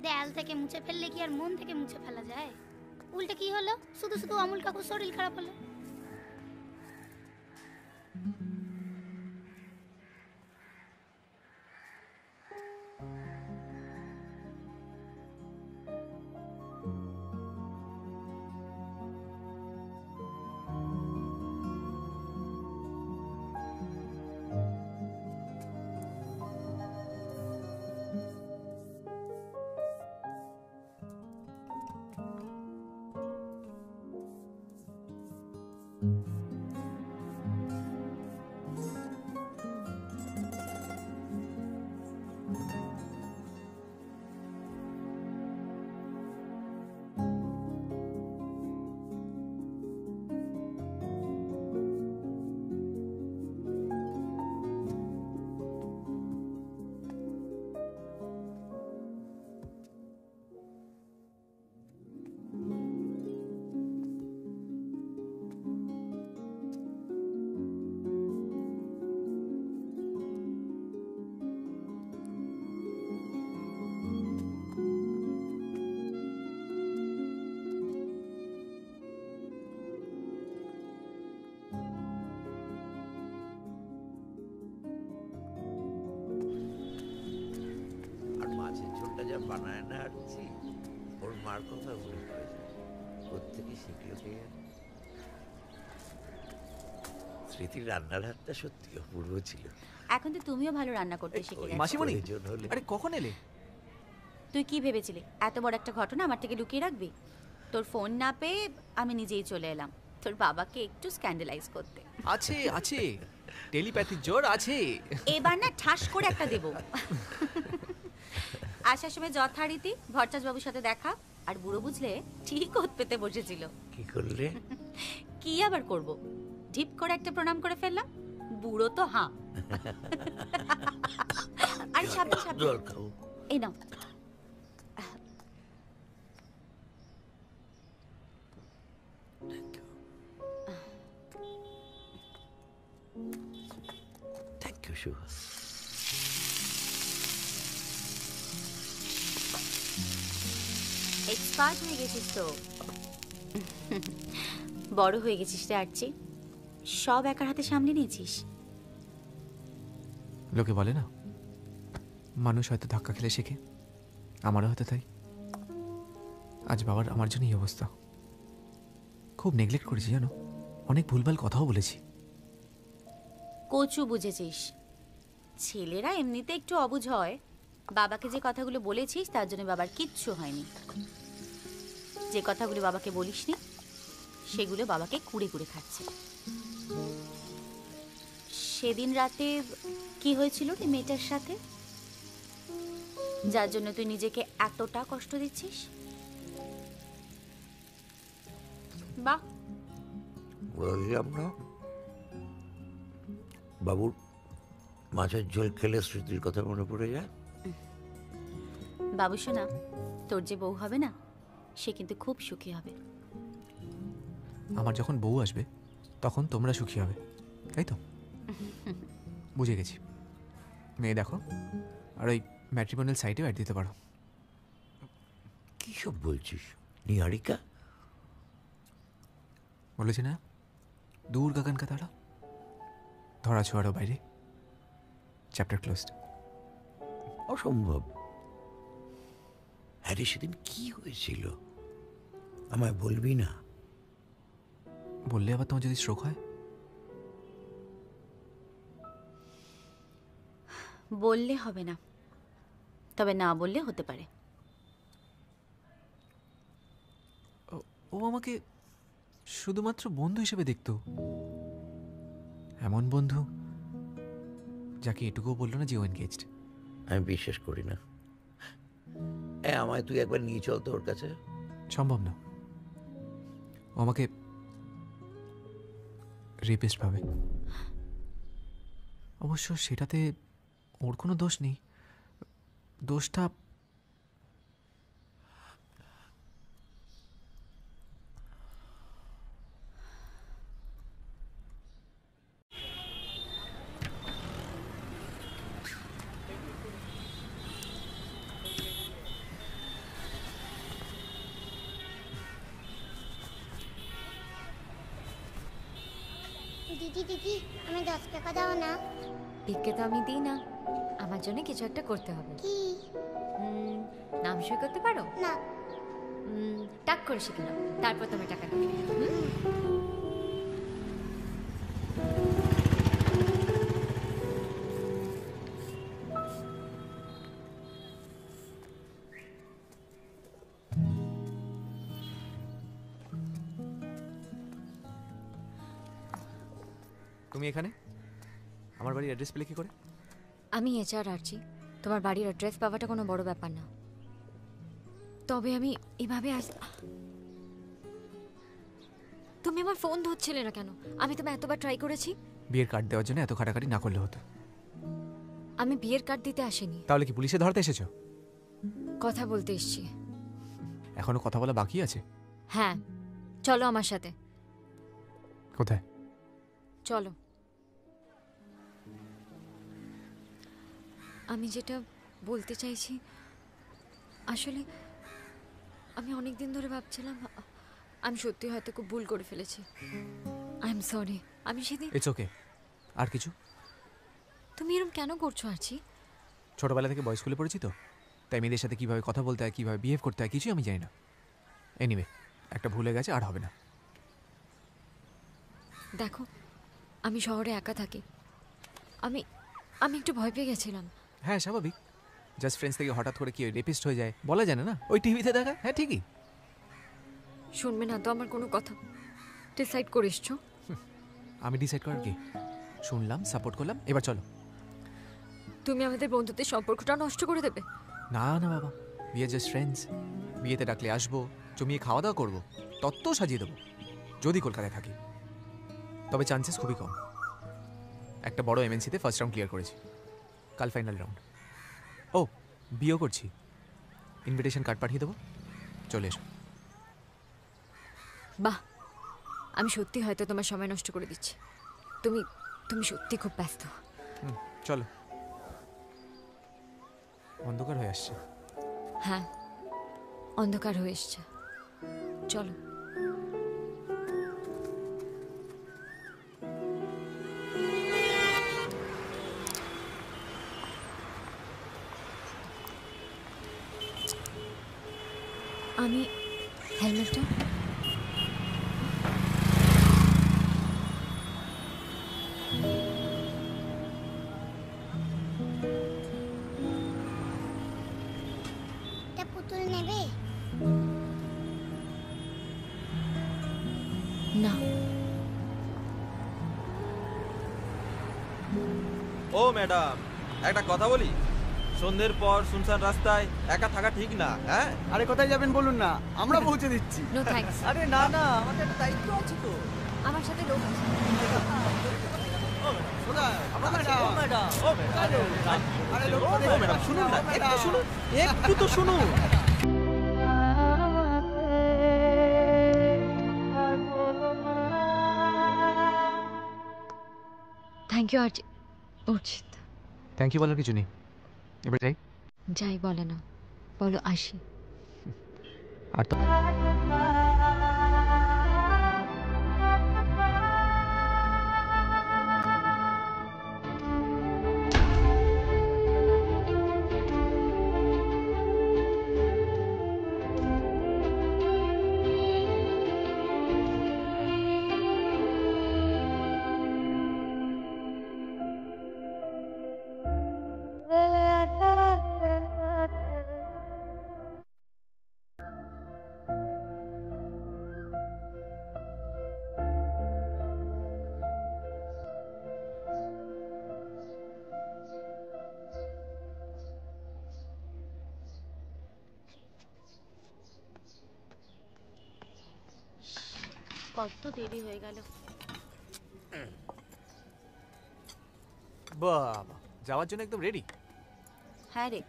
দেয়াল থেকে মুছে ফেললে কি আর মন থেকে মুছে ফেলা যায়? উল্টে কি হলো, শুধু শুধু অমল কাকুর শরীর খারাপ হলো। যা বানায় না আরছি, ওর মার কথা ভুলে পড়েছে। কোত্থেকে শিখলো কে? স্মৃতির রান্নার হাতটা সত্যি অপূর্ব ছিল। এখন তো তুমিও ভালো রান্না করতে শিখে গেছো। মাসিমণি, আরে কখন এলে? তুই কি ভেবেছিলি এত বড় একটা ঘটনা আমার থেকে লুকিয়ে রাখবি? তোর ফোন না পেয়ে আমি নিজেই চলে এলাম তোর বাবাকে একটু স্ক্যান্ডালাইজ করতে। আছে আছে, টেলিপ্যাথির জোর আছে। এবার না ঠাস করে একটা দেব। আসার সময় যথারীতি ভট্টাচ বাবুর সাথে দেখা, আর বুড়ো বুঝলে ঠিক ওত পেতে বসেছিল। কি করলে? কি আবার করব, ঢিপ করে একটা প্রণাম করে ফেললাম। বুড়ো তো হাঁ। আরে সাবধান সাবধান, জল খাও। এই নাও। Thank you Shubho. এক্সপার্ট হয়ে গেছিস তো। বড় হয়ে গেছিস রে আর্চি, সব একার হাতে সামলে নিয়েছিস। লোকে বলে না, মানুষ হয়তো ধাক্কা খেলে শেখে, আমারও হয়তো তাই। আজ বাবার আমার জন্য এই অবস্থা। খুব নেগলেক্ট করেছি জানো, অনেক ভুলভাল কথাও বলেছি। কচু বুঝেছিস, ছেলেরা এমনিতে একটু অবুঝ হয়। বাবাকে যে কথাগুলো বলেছিস তার জন্য বাবার কিচ্ছু হয়নি। যে কথাগুলো বাবাকে বলিসনি সেগুলো বাবাকে কুড়ে কুড়ে খাচ্ছে। সেদিন রাতে কি হয়েছিল রে মেয়েটার সাথে, যার জন্য তুই নিজেকে এতটা কষ্ট দিচ্ছিস? বাহ, বললাম না বাবুর মাছের ঝোল খেলে স্মৃতির কথা মনে পড়ে যায়। বাবু শোনা, তোর যে বউ হবে না সে কিন্তু খুব সুখী হবে। আমার যখন বউ আসবে তখন তোমরা সুখী হবে, তাই তো? বুঝে গেছি। মেয়ে দেখো, আর ওই ম্যাট্রিমোনিয়াল সাইটেও অ্যাড দিতে পারো। কি সব বলছিস নিহারিকা? বলেছি না, দূর গগন কা তারা, ধরা ছোঁয়ারও বাইরে, চ্যাপ্টার ক্লোজড। অসম্ভব। হ্যারি সেদিন কি হয়েছিল আমায় বলবি না? বললে আবার তোমার যদি স্ট্রোক হয়? বললে হবে না, তবে না বললে হতে পারে। ও আমাকে শুধুমাত্র বন্ধু হিসেবে দেখতো, এমন বন্ধু যাকে এটুকুও বললো না যে ও এনগেজড। আমি বিশ্বাস করি না। আমায় তুই একবার নিয়ে চল তো ওর কাছে। সম্ভব না, ও আমাকে রেপিস্ট ভাবে। অবশ্য সেটাতে ওর কোনো দোষ নেই, দোষটা দিদি দিদি, আমি 10 টাকা দাও না। ভিক্ষে তো আমি দিই না, আমার জন্য কিছু একটা করতে হবে। কি? নাম সই করতে পারো? না। টাক করে শিখে নাও, তারপর তুমি টাকা দেবে। তুমি এখানে আমার বাড়ির অ্যাড্রেস পেলে কি করে? আমি HR আরজি, তোমার বাড়ির অ্যাড্রেস পাওয়াটা কোনো বড় ব্যাপার না। তবে আমি এভাবে তুমি আমার ফোন ধরছিলে না কেন? আমি তোমায় এতবার ট্রাই করেছি। বিয়ের কার্ড দেওয়ার জন্য এত খাটাখাটি না করলে হতো। আমি বিয়ের কার্ড দিতে আসিনি। তাহলে কি পুলিশে ধরতে এসেছো? কথা বলতে এসেছি। এখনো কথা বলা বাকি আছে? হ্যাঁ, চলো আমার সাথে। কোথায়? চলো। আমি যেটা বলতে চাইছি, আসলে আমি অনেক দিন ধরে ভাবছিলাম আমি সত্যি হয়তো খুব ভুল করে ফেলেছি। I am sorry. আমি সেদিন ইটস ওকে। আর কিছু? তুমি এরকম কেন করছো আরচি? ছোটবেলা থেকে বয়েজ স্কুলে পড়েছি তো, তাই মেয়েদের সাথে কীভাবে কথা বলতে হয়, কীভাবে বিহেভ করতে হয় কিছুই আমি জানি না। এনিওয়ে, একটা ভুলে গেছে, আর হবে না। দেখো, আমি শহরে একা থাকি। আমি একটু ভয় পেয়ে গেছিলাম। হ্যাঁ, স্বাভাবিক। জাস্ট ফ্রেন্ডস থেকে হঠাৎ করে কি রেপিস্ট হয়ে যায় বলা যায় না। ওই টিভিতে দেখা। হ্যাঁ ঠিকই। শুনবে না তো আমার কোনো কথা? ডিসাইড করে এসছো? আমি ডিসাইড করার কি? শুনলাম, সাপোর্ট করলাম, এবার চলো। তুমি আমাদের বন্ধুত্বের সম্পর্কটা নষ্ট করে দেবে? না না বাবা, উই আর জাস্ট ফ্রেন্ডস। বিয়েতে ডাকলে আসবো, জমিয়ে খাওয়া দাওয়া করবো, তত্ত্বও সাজিয়ে দেবো যদি কলকাতায় থাকি। তবে চান্সেস খুবই কম। একটা বড় এমএনসিতে ফার্স্ট রাউন্ড ক্লিয়ার করেছি, কাল ফাইনাল রাউন্ড। ও, বিয়েও করছি, ইনভিটেশন কার্ড পাঠিয়ে দেবো, চলে এসো। বাহ, আমি সত্যি হয়তো তোমার সময় নষ্ট করে দিচ্ছি। তুমি তুমি সত্যি খুব ব্যস্ত। চলো, অন্ধকার হয়ে আসছে। হ্যাঁ, অন্ধকার হয়ে এসছে, চলো। আমি হেলমেটটা পুতুল নেবে না। ও ম্যাডাম, একটা কথা বলি, সন্ধ্যের পর শুনশান রাস্তায় একা থাকা ঠিক না। হ্যাঁ, আরে কোথায় যাবেন বলুন না, আমরা পৌঁছে দিচ্ছি। No thanks. আরে না না, আমাদের একটা দায়িত্ব আছে তো। আমার সাথে লোক আছে। শুনুন না, একটু শুনুন, একটু তো শুনুন। Thank you Archit. Thank you বলার কিছু নেই, এবার যাই। যাই বলে না, বলো আসি। আর তো কত দেরি হয়ে গেল। বাবা, যাওয়ার জন্য একদম রেডি? হ্যাঁ রে,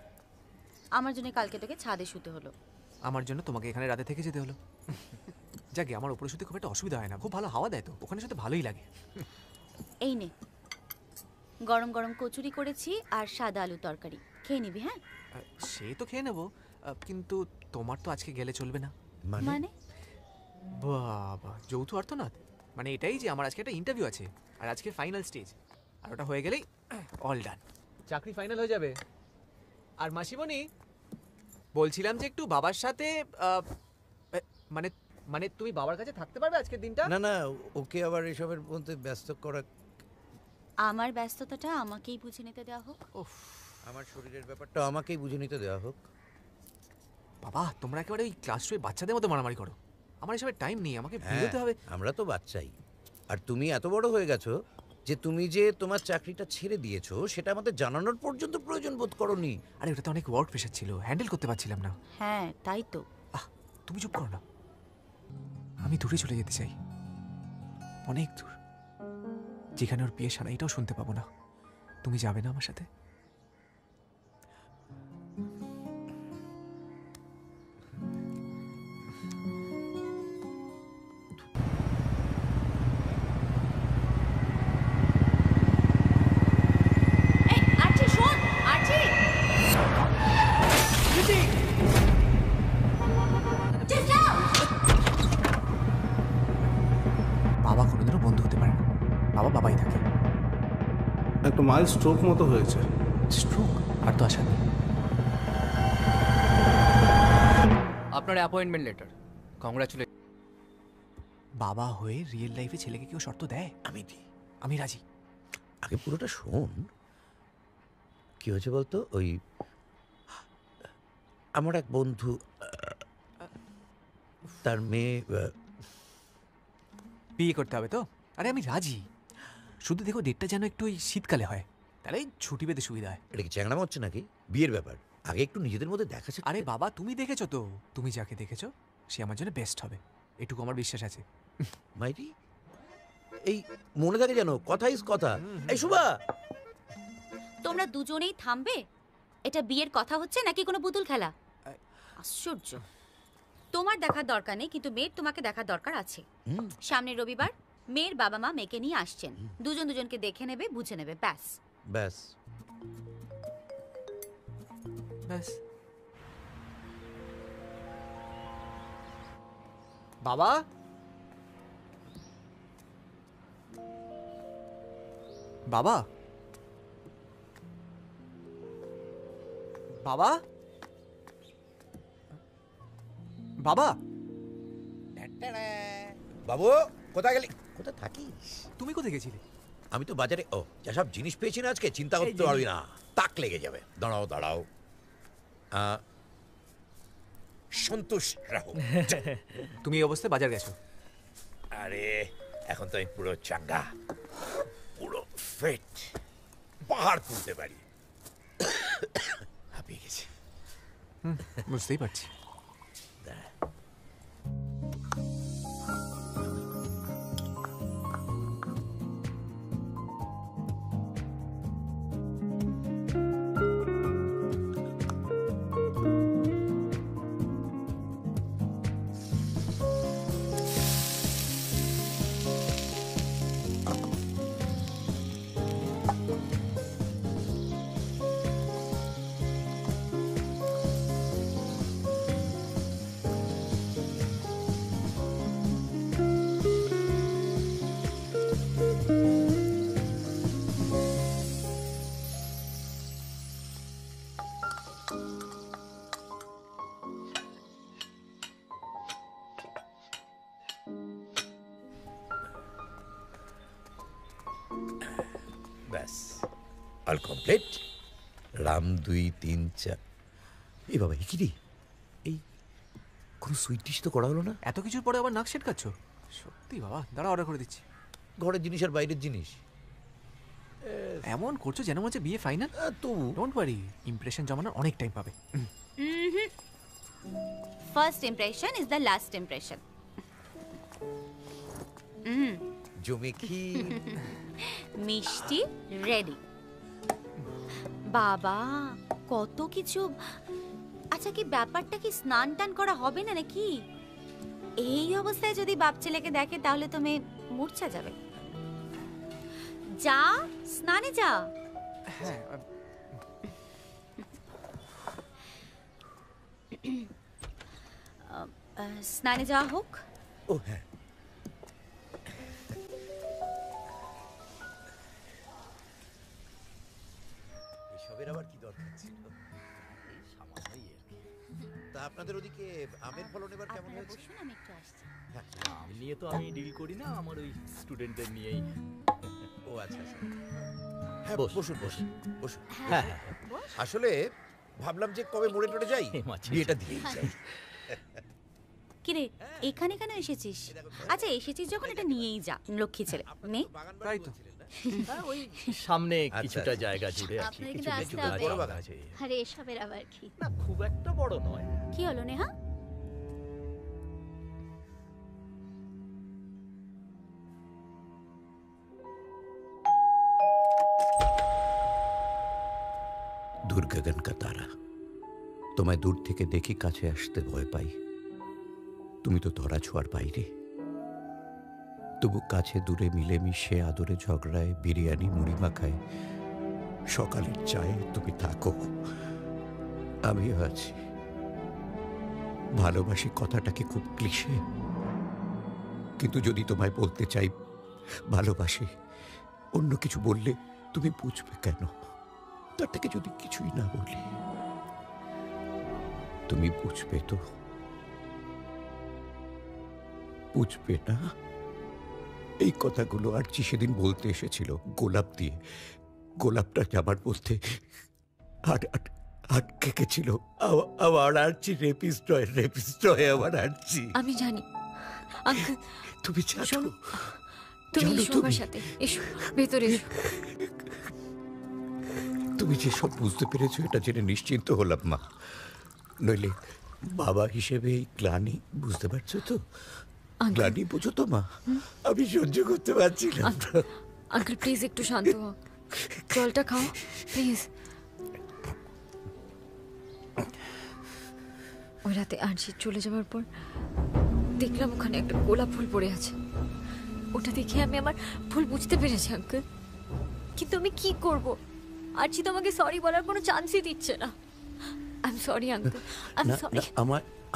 আমার জন্য কালকে তোকে ছাদে শুতে হলো। আমার জন্য তোমাকে এখানে রাতে থেকে যেতে হলো। যাকে আমার উপরে শুতে খুব একটা অসুবিধা হয় না, খুব ভালো হাওয়া দেয় তো, ওখানে শুতে ভালোই লাগে। এই নে, গরম গরম কচুরি করেছি আর সাদা আলু তরকারি, খেয়ে নিবি। হ্যাঁ, সে তো খেয়ে নেবো, কিন্তু তোমার তো আজকে গেলে চলবে না। মানে? বাবা, যৌথ অর্থনাথ মানে এটাই যে আমার আজকে একটা ইন্টারভিউ আছে, আর আজকে ফাইনাল স্টেজ, আর ওটা হয়ে গেলেই অল ডান, চাকরি ফাইনাল হয়ে যাবে। আর মাসিমণি, বলছিলাম যে একটু বাবার সাথে মানে মানে তুমি বাবার কাছে থাকতে পারবে আজকের দিনটা? না না, ওকে আবার এসবের মধ্যে ব্যস্ত করা। আমার ব্যস্ততাটা আমাকেই বুঝে নিতে দেওয়া হোক। আমার শরীরের ব্যাপারটা আমাকেই বুঝে নিতে দেওয়া হোক। বাবা, তোমরা একেবারে ওই ক্লাস 2 বাচ্চাদের মতো মারামারি করো। আমার এসবের টাইম নেই, আমাকে বেরোতে হবে। আমরা তো বাচ্চাই, আর তুমি এত বড় হয়ে গেছো যে তুমি যে তোমার চাকরিটা ছেড়ে দিয়েছো সেটা আমাদের জানানোর পর্যন্ত প্রয়োজন বোধ করোনি। আরে ওটাতে অনেক ওয়ার্ক প্রেশার ছিল, হ্যান্ডেল করতে পারছিলাম না। হ্যাঁ তাই তো। তুমি চুপ করো না, আমি দূরে চলে যেতে চাই, অনেক দূর, যেখানে ওর বিয়ে সারাইটাও শুনতে পাবো না। তুমি যাবে না আমার সাথে? বাবা কোনোদিনও বন্ধু হতে পারে না, বাবা বাবাই থাকে। একটা মাইল স্ট্রোক মতো হয়েছে। স্ট্রোক? আর তো আশা নেই। আপনার অ্যাপয়েন্টমেন্ট লেটার, কংগ্রাচুলেশন। বাবা হয়ে রিয়েল লাইফে ছেলেকে কেউ শর্ত দেয়? আমি দিই, আমি রাজি। আগে পুরোটা শোন, কি হয়েছে বলতো? ওই আমার এক বন্ধু, তার মেয়ে বিয়ে করতে হবে তো? আরে আমি রাজি। শুধু দেখো ডেটটা যেন একটু ওই শীতকালে হয়, তাহলে ছুটি পেতে সুবিধা হয়। এটা কি চ্যাংড়ামো হচ্ছে নাকি? বিয়ের ব্যাপার, আগে একটু নিজেদের মধ্যে দেখাচ্ছে। আরে বাবা, তুমি দেখেছো তো, তুমি যাকে দেখেছো সে আমার জন্য বেস্ট হবে, এটুকু আমার বিশ্বাস আছে। মাইরি, এই মনে থাকে যেন, কথা ইজ কথা। এই শুভা, তোমরা দুজনেই থামবে? এটা বিয়ের কথা হচ্ছে নাকি কোনো পুতুল খেলা? আশ্চর্য। তোমার দেখার দরকার নেই, কিন্তু মেয়ের তোমাকে দেখার দরকার আছে। সামনের রবিবার মেয়ের বাবা মা মেয়েকে নিয়ে আসছেন, দুজন দুজনকে দেখে নেবে, বুঝে নেবে, ব্যাস। ব্যাস ব্যাস। বাবা, বাবা, বাবা, বাবা, বাবু কোথায় গেলি? কোথায় থাকিস? তুমি কোথায় গেছিলে? আমি তো বাজারে। ও, যেসব জিনিস পেয়েছি না আজকে, চিন্তা করতে পারবি না, তাক লেগে যাবে। দাঁড়াও দাঁড়াও, সন্তুষ্ট রাখো। তুমি এই অবস্থায় বাজার গেছো? আরে এখন তো আমি পুরো চাঙ্গা, পুরো ফিট, পাহাড় তুলতে পারি। হাঁপিয়ে গেছি। বুঝতেই পারছি। ব্যাস, অল কমপ্লিট। রাম 2 3 4। এই বাবা, কি রে? এই কোনো সুইট ডিশ তো করা হলো না। এত কিছুর পরে আবার নাক সেটকাচ্ছ? সত্যি বাবা, দাঁড়া অর্ডার করে দিচ্ছি। ঘরের জিনিস আর বাইরের জিনিস এমন করছো যেন হচ্ছে বিয়ে ফাইনাল। তো ডোন্ট ওয়ারি, ইমপ্রেশন জমানোর অনেক টাইম পাবে। First impression is the last impression. জমে কি মিষ্টি রেডি। বাবা, কত কিছু। আচ্ছা, কি ব্যাপারটা কি স্নান টান করা হবে না নাকি? এই অবস্থায় যদি বাপ ছেলেকে দেখে তাহলে তো মেয়ে মূর্ছা যাবে। যা, স্নানে যা। হ্যাঁ, স্নানে যাওয়া হোক। ও হ্যাঁ, এসবের আবার কি দরকার ছিল? এই সামান্যই আর কি। তা আপনাদের ওদিকে আমের ফলন এবার কেমন হয়েছে? বসুন, আমি একটু আসছি। আম নিয়ে তো আমি ডিল করি না, আমার ওই স্টুডেন্টদের নিয়েই। ও আচ্ছা আচ্ছা, হ্যাঁ বসুন বসুন বসুন। হ্যাঁ, আসলে ভাবলাম যে কবে মোড়ে টোড়ে যাই, বিয়েটা দিয়ে যাই। কিরে, এখানে কেন এসেছিস? আচ্ছা, এসেছিস যখন এটা নিয়েই যা, লক্ষ্মী ছেলে। নে। তাই তো। ওই সামনে কিছুটা জায়গা জুড়ে আছে, আপনার কিছু কিন্তু কিছু আসতে গাছ হবে। আছে। আরে এসবের আবার কি? না, খুব একটা বড় নয়। কি হলো নেহা? দূর গগন কা তারা, তোমায় দূর থেকে দেখি, কাছে আসতে ভয় পাই। তুমি তো ধরা ছোঁয়ার বাইরে, তবু কাছে দূরে মিলেমিশে, আদরে ঝগড়ায়, বিরিয়ানি মুড়ি মাখায়, সকালের চায়ে তুমি থাকো, আমিও আছি। ভালোবাসি কথাটাকে খুব ক্লিশে, কিন্তু যদি তোমায় বলতে চাই ভালোবাসি, অন্য কিছু বললে তুমি বুঝবে কেন? তার থেকে যদি কিছুই না বলি, তুমি বুঝবে তো? বুঝবে না? এই কথাগুলো আরচি সেদিন বলতে এসেছিল গোলাপ দিয়ে। গোলাপটা আমার বলতে আটকে গেছিল। আমার আরচি রেপিস্ট হয় আমার আরচি। আমি জানি। তুমি জানো? তুমি এসো আমার সাথে, এসো ভেতরে এসো। তুমি যে সব বুঝতে পেরেছো এটা জেনে নিশ্চিন্ত হলাম মা। নইলে বাবা হিসেবে এই গ্লানি বুঝতে পারছো তো? গ্লানি বুঝো তো মা? আমি সহ্য করতে পারছি না। আঙ্কেল প্লিজ একটু শান্ত হও, জলটা খাও প্লিজ। ওই রাতে আরজি চলে যাওয়ার পর দেখলাম ওখানে একটা গোলাপ ফুল পড়ে আছে। ওটা দেখে আমি আমার ভুল বুঝতে পেরেছি আঙ্কেল, কিন্তু আমি কি করব? আরজি তো আমাকে সরি বলার কোনো চান্সই দিচ্ছে না। I am sorry uncle, I am sorry.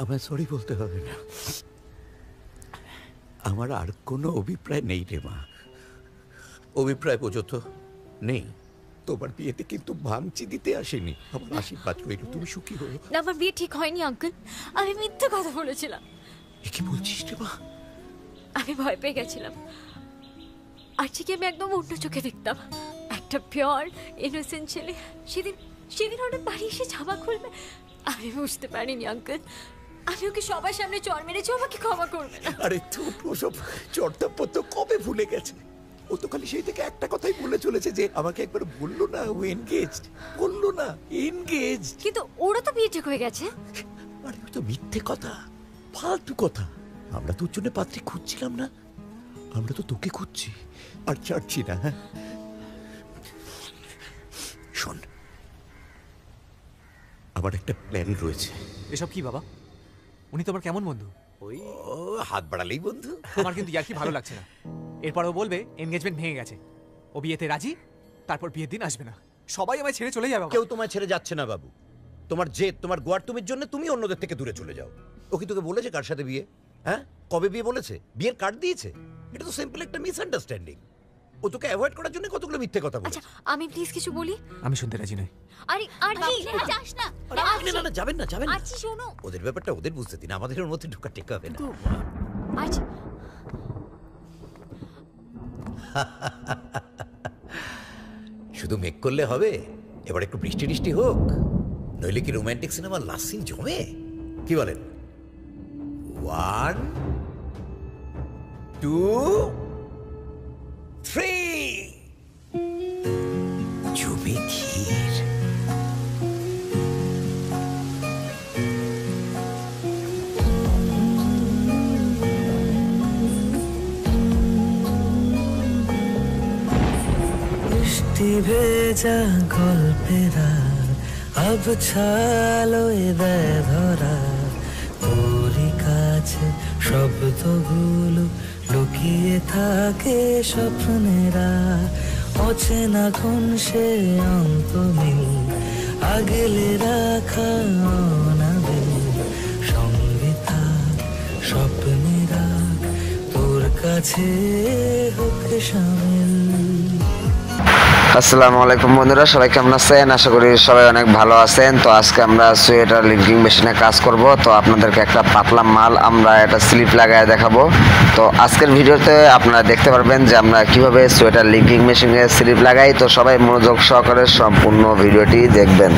আমার সরি বলতে হবে না, আমার আর কোনো অভিপ্রায় নেই রে মা। অভিপ্রায় বোঝো তো নেই। তোমার বিয়েতে কিন্তু ভাঙচি দিতে আসেনি, আমার আশীর্বাদ রইল তুমি সুখী হও। না আমার বিয়ে ঠিক হয়নি আঙ্কেল, আমি মিথ্যে কথা বলেছিলাম। কি বলছিস রে মা? আমি ভয় পেয়ে গেছিলাম। আরজিকে আমি একদম অন্য চোখে দেখতাম, একটা পিওর ইনোসেন্ট ছেলে। সেদিন হঠাৎ বাড়ি এসে জামা খুলবে, আমি বুঝতে পারিনি আঙ্কেল। আমি ওকে সবার সামনে চর মেরেছি, আমাকে ক্ষমা করবে না। আরে তুই ওসব চর্তাপত্র কবে ভুলে গেছে? ও তো খালি সেই থেকে একটা কথাই বলে চলেছে যে আমাকে একবার বললো না ও এনগেজড, বললো না এনগেজড। কিন্তু ওরা তো বিয়ে ঠিক হয়ে গেছে। আরে ওটা মিথ্যে কথা, ফালতু কথা। আমরা তোর জন্য পাত্রী খুঁজছিলাম না, আমরা তো তোকে খুঁজছি আর ছাড়ছি না। হ্যাঁ শোন, আমার একটা প্ল্যান রয়েছে। এসব কি বাবা? উনি তো আমার কেমন বন্ধু? ওই হাত বাড়ালেই বন্ধু। আমার কিন্তু ইয়ার কি ভালো লাগছে না। এরপর ও বলবে এনগেজমেন্ট ভেঙে গেছে, ও বিয়েতে রাজি, তারপর বিয়ের দিন আসবে না, সবাই আমায় ছেড়ে চলে যাবে। কেউ তোমায় ছেড়ে যাচ্ছে না বাবু। তোমার জেদ, তোমার গোয়ার্তুমির জন্য তুমি অন্যদের থেকে দূরে চলে যাও। ও কি তোকে বলেছে কার সাথে বিয়ে? হ্যাঁ কবে বিয়ে বলেছে? বিয়ের কার্ড দিয়েছে? এটা তো সিম্পল একটা মিসআন্ডারস্ট্যান্ডিং। ও তোকে অ্যাভয়েড করার জন্য কতগুলো মিথ্যে কথা বলেছে। আমি প্লিজ কিছু বলি? আমি শুনতে রাজি নই। আরে আরজি যাস না। না যাবেন না, যাবেন না। আরজি শোনো, ওদের ব্যাপারটা ওদের বুঝতে দিন, আমাদের ওর মধ্যে ঢোকা টেকা হবে না। আরজি শুধু মেক করলে হবে? এবার একটু বৃষ্টি টিষ্টি হোক, নইলে কি রোমান্টিক সিনেমার লাস্ট সিন জমে? কি বলেন? 1 2 3 জমে ধীর। বৃষ্টি ভেজা গল্পেরা আব ছালোয় দেয় ধরা, তোরই কাছে শব্দগুলো লুকিয়ে থাকে স্বপ্নেরা। অচেনা কোন সে অন্তমিল আগলে রাখা অনাবিল, সঙ্গে থাক স্বপ্নেরা তোর কাছে হোক শামিল। আসসালামু আলাইকুম বন্ধুরা, সবাই কেমন আছেন? আশা করি সবাই অনেক ভালো আছেন। তো আজকে আমরা সোয়েটার লিঙ্কিং মেশিনে কাজ করব। তো আপনাদেরকে একটা পাতলা মাল আমরা একটা স্লিপ লাগায় দেখাবো। তো আজকের ভিডিওতে আপনারা দেখতে পারবেন যে আমরা কিভাবে সোয়েটার লিঙ্কিং মেশিনে স্লিপ লাগাই। তো সবাই মনোযোগ সহকারে সম্পূর্ণ ভিডিওটি দেখবেন।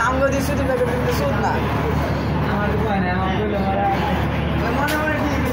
আমগো দিছি তো সুদ না আমার তো হয় না আমার কইলো মারা মনে মনে ঠিক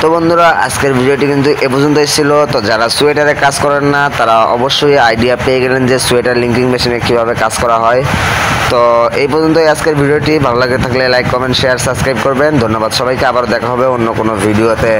তো বন্ধুরা আজকের ভিডিওটি কিন্তু এ পর্যন্তই ছিল। তো যারা সোয়েটারে কাজ করেন না তারা অবশ্যই আইডিয়া পেয়ে গেলেন যে সোয়েটার লিঙ্কিং মেশিনে কীভাবে কাজ করা হয়। তো এই পর্যন্তই আজকের ভিডিওটি। ভালো লাগে থাকলে লাইক কমেন্ট শেয়ার সাবস্ক্রাইব করবেন। ধন্যবাদ সবাইকে। আবার দেখা হবে অন্য কোনো ভিডিওতে।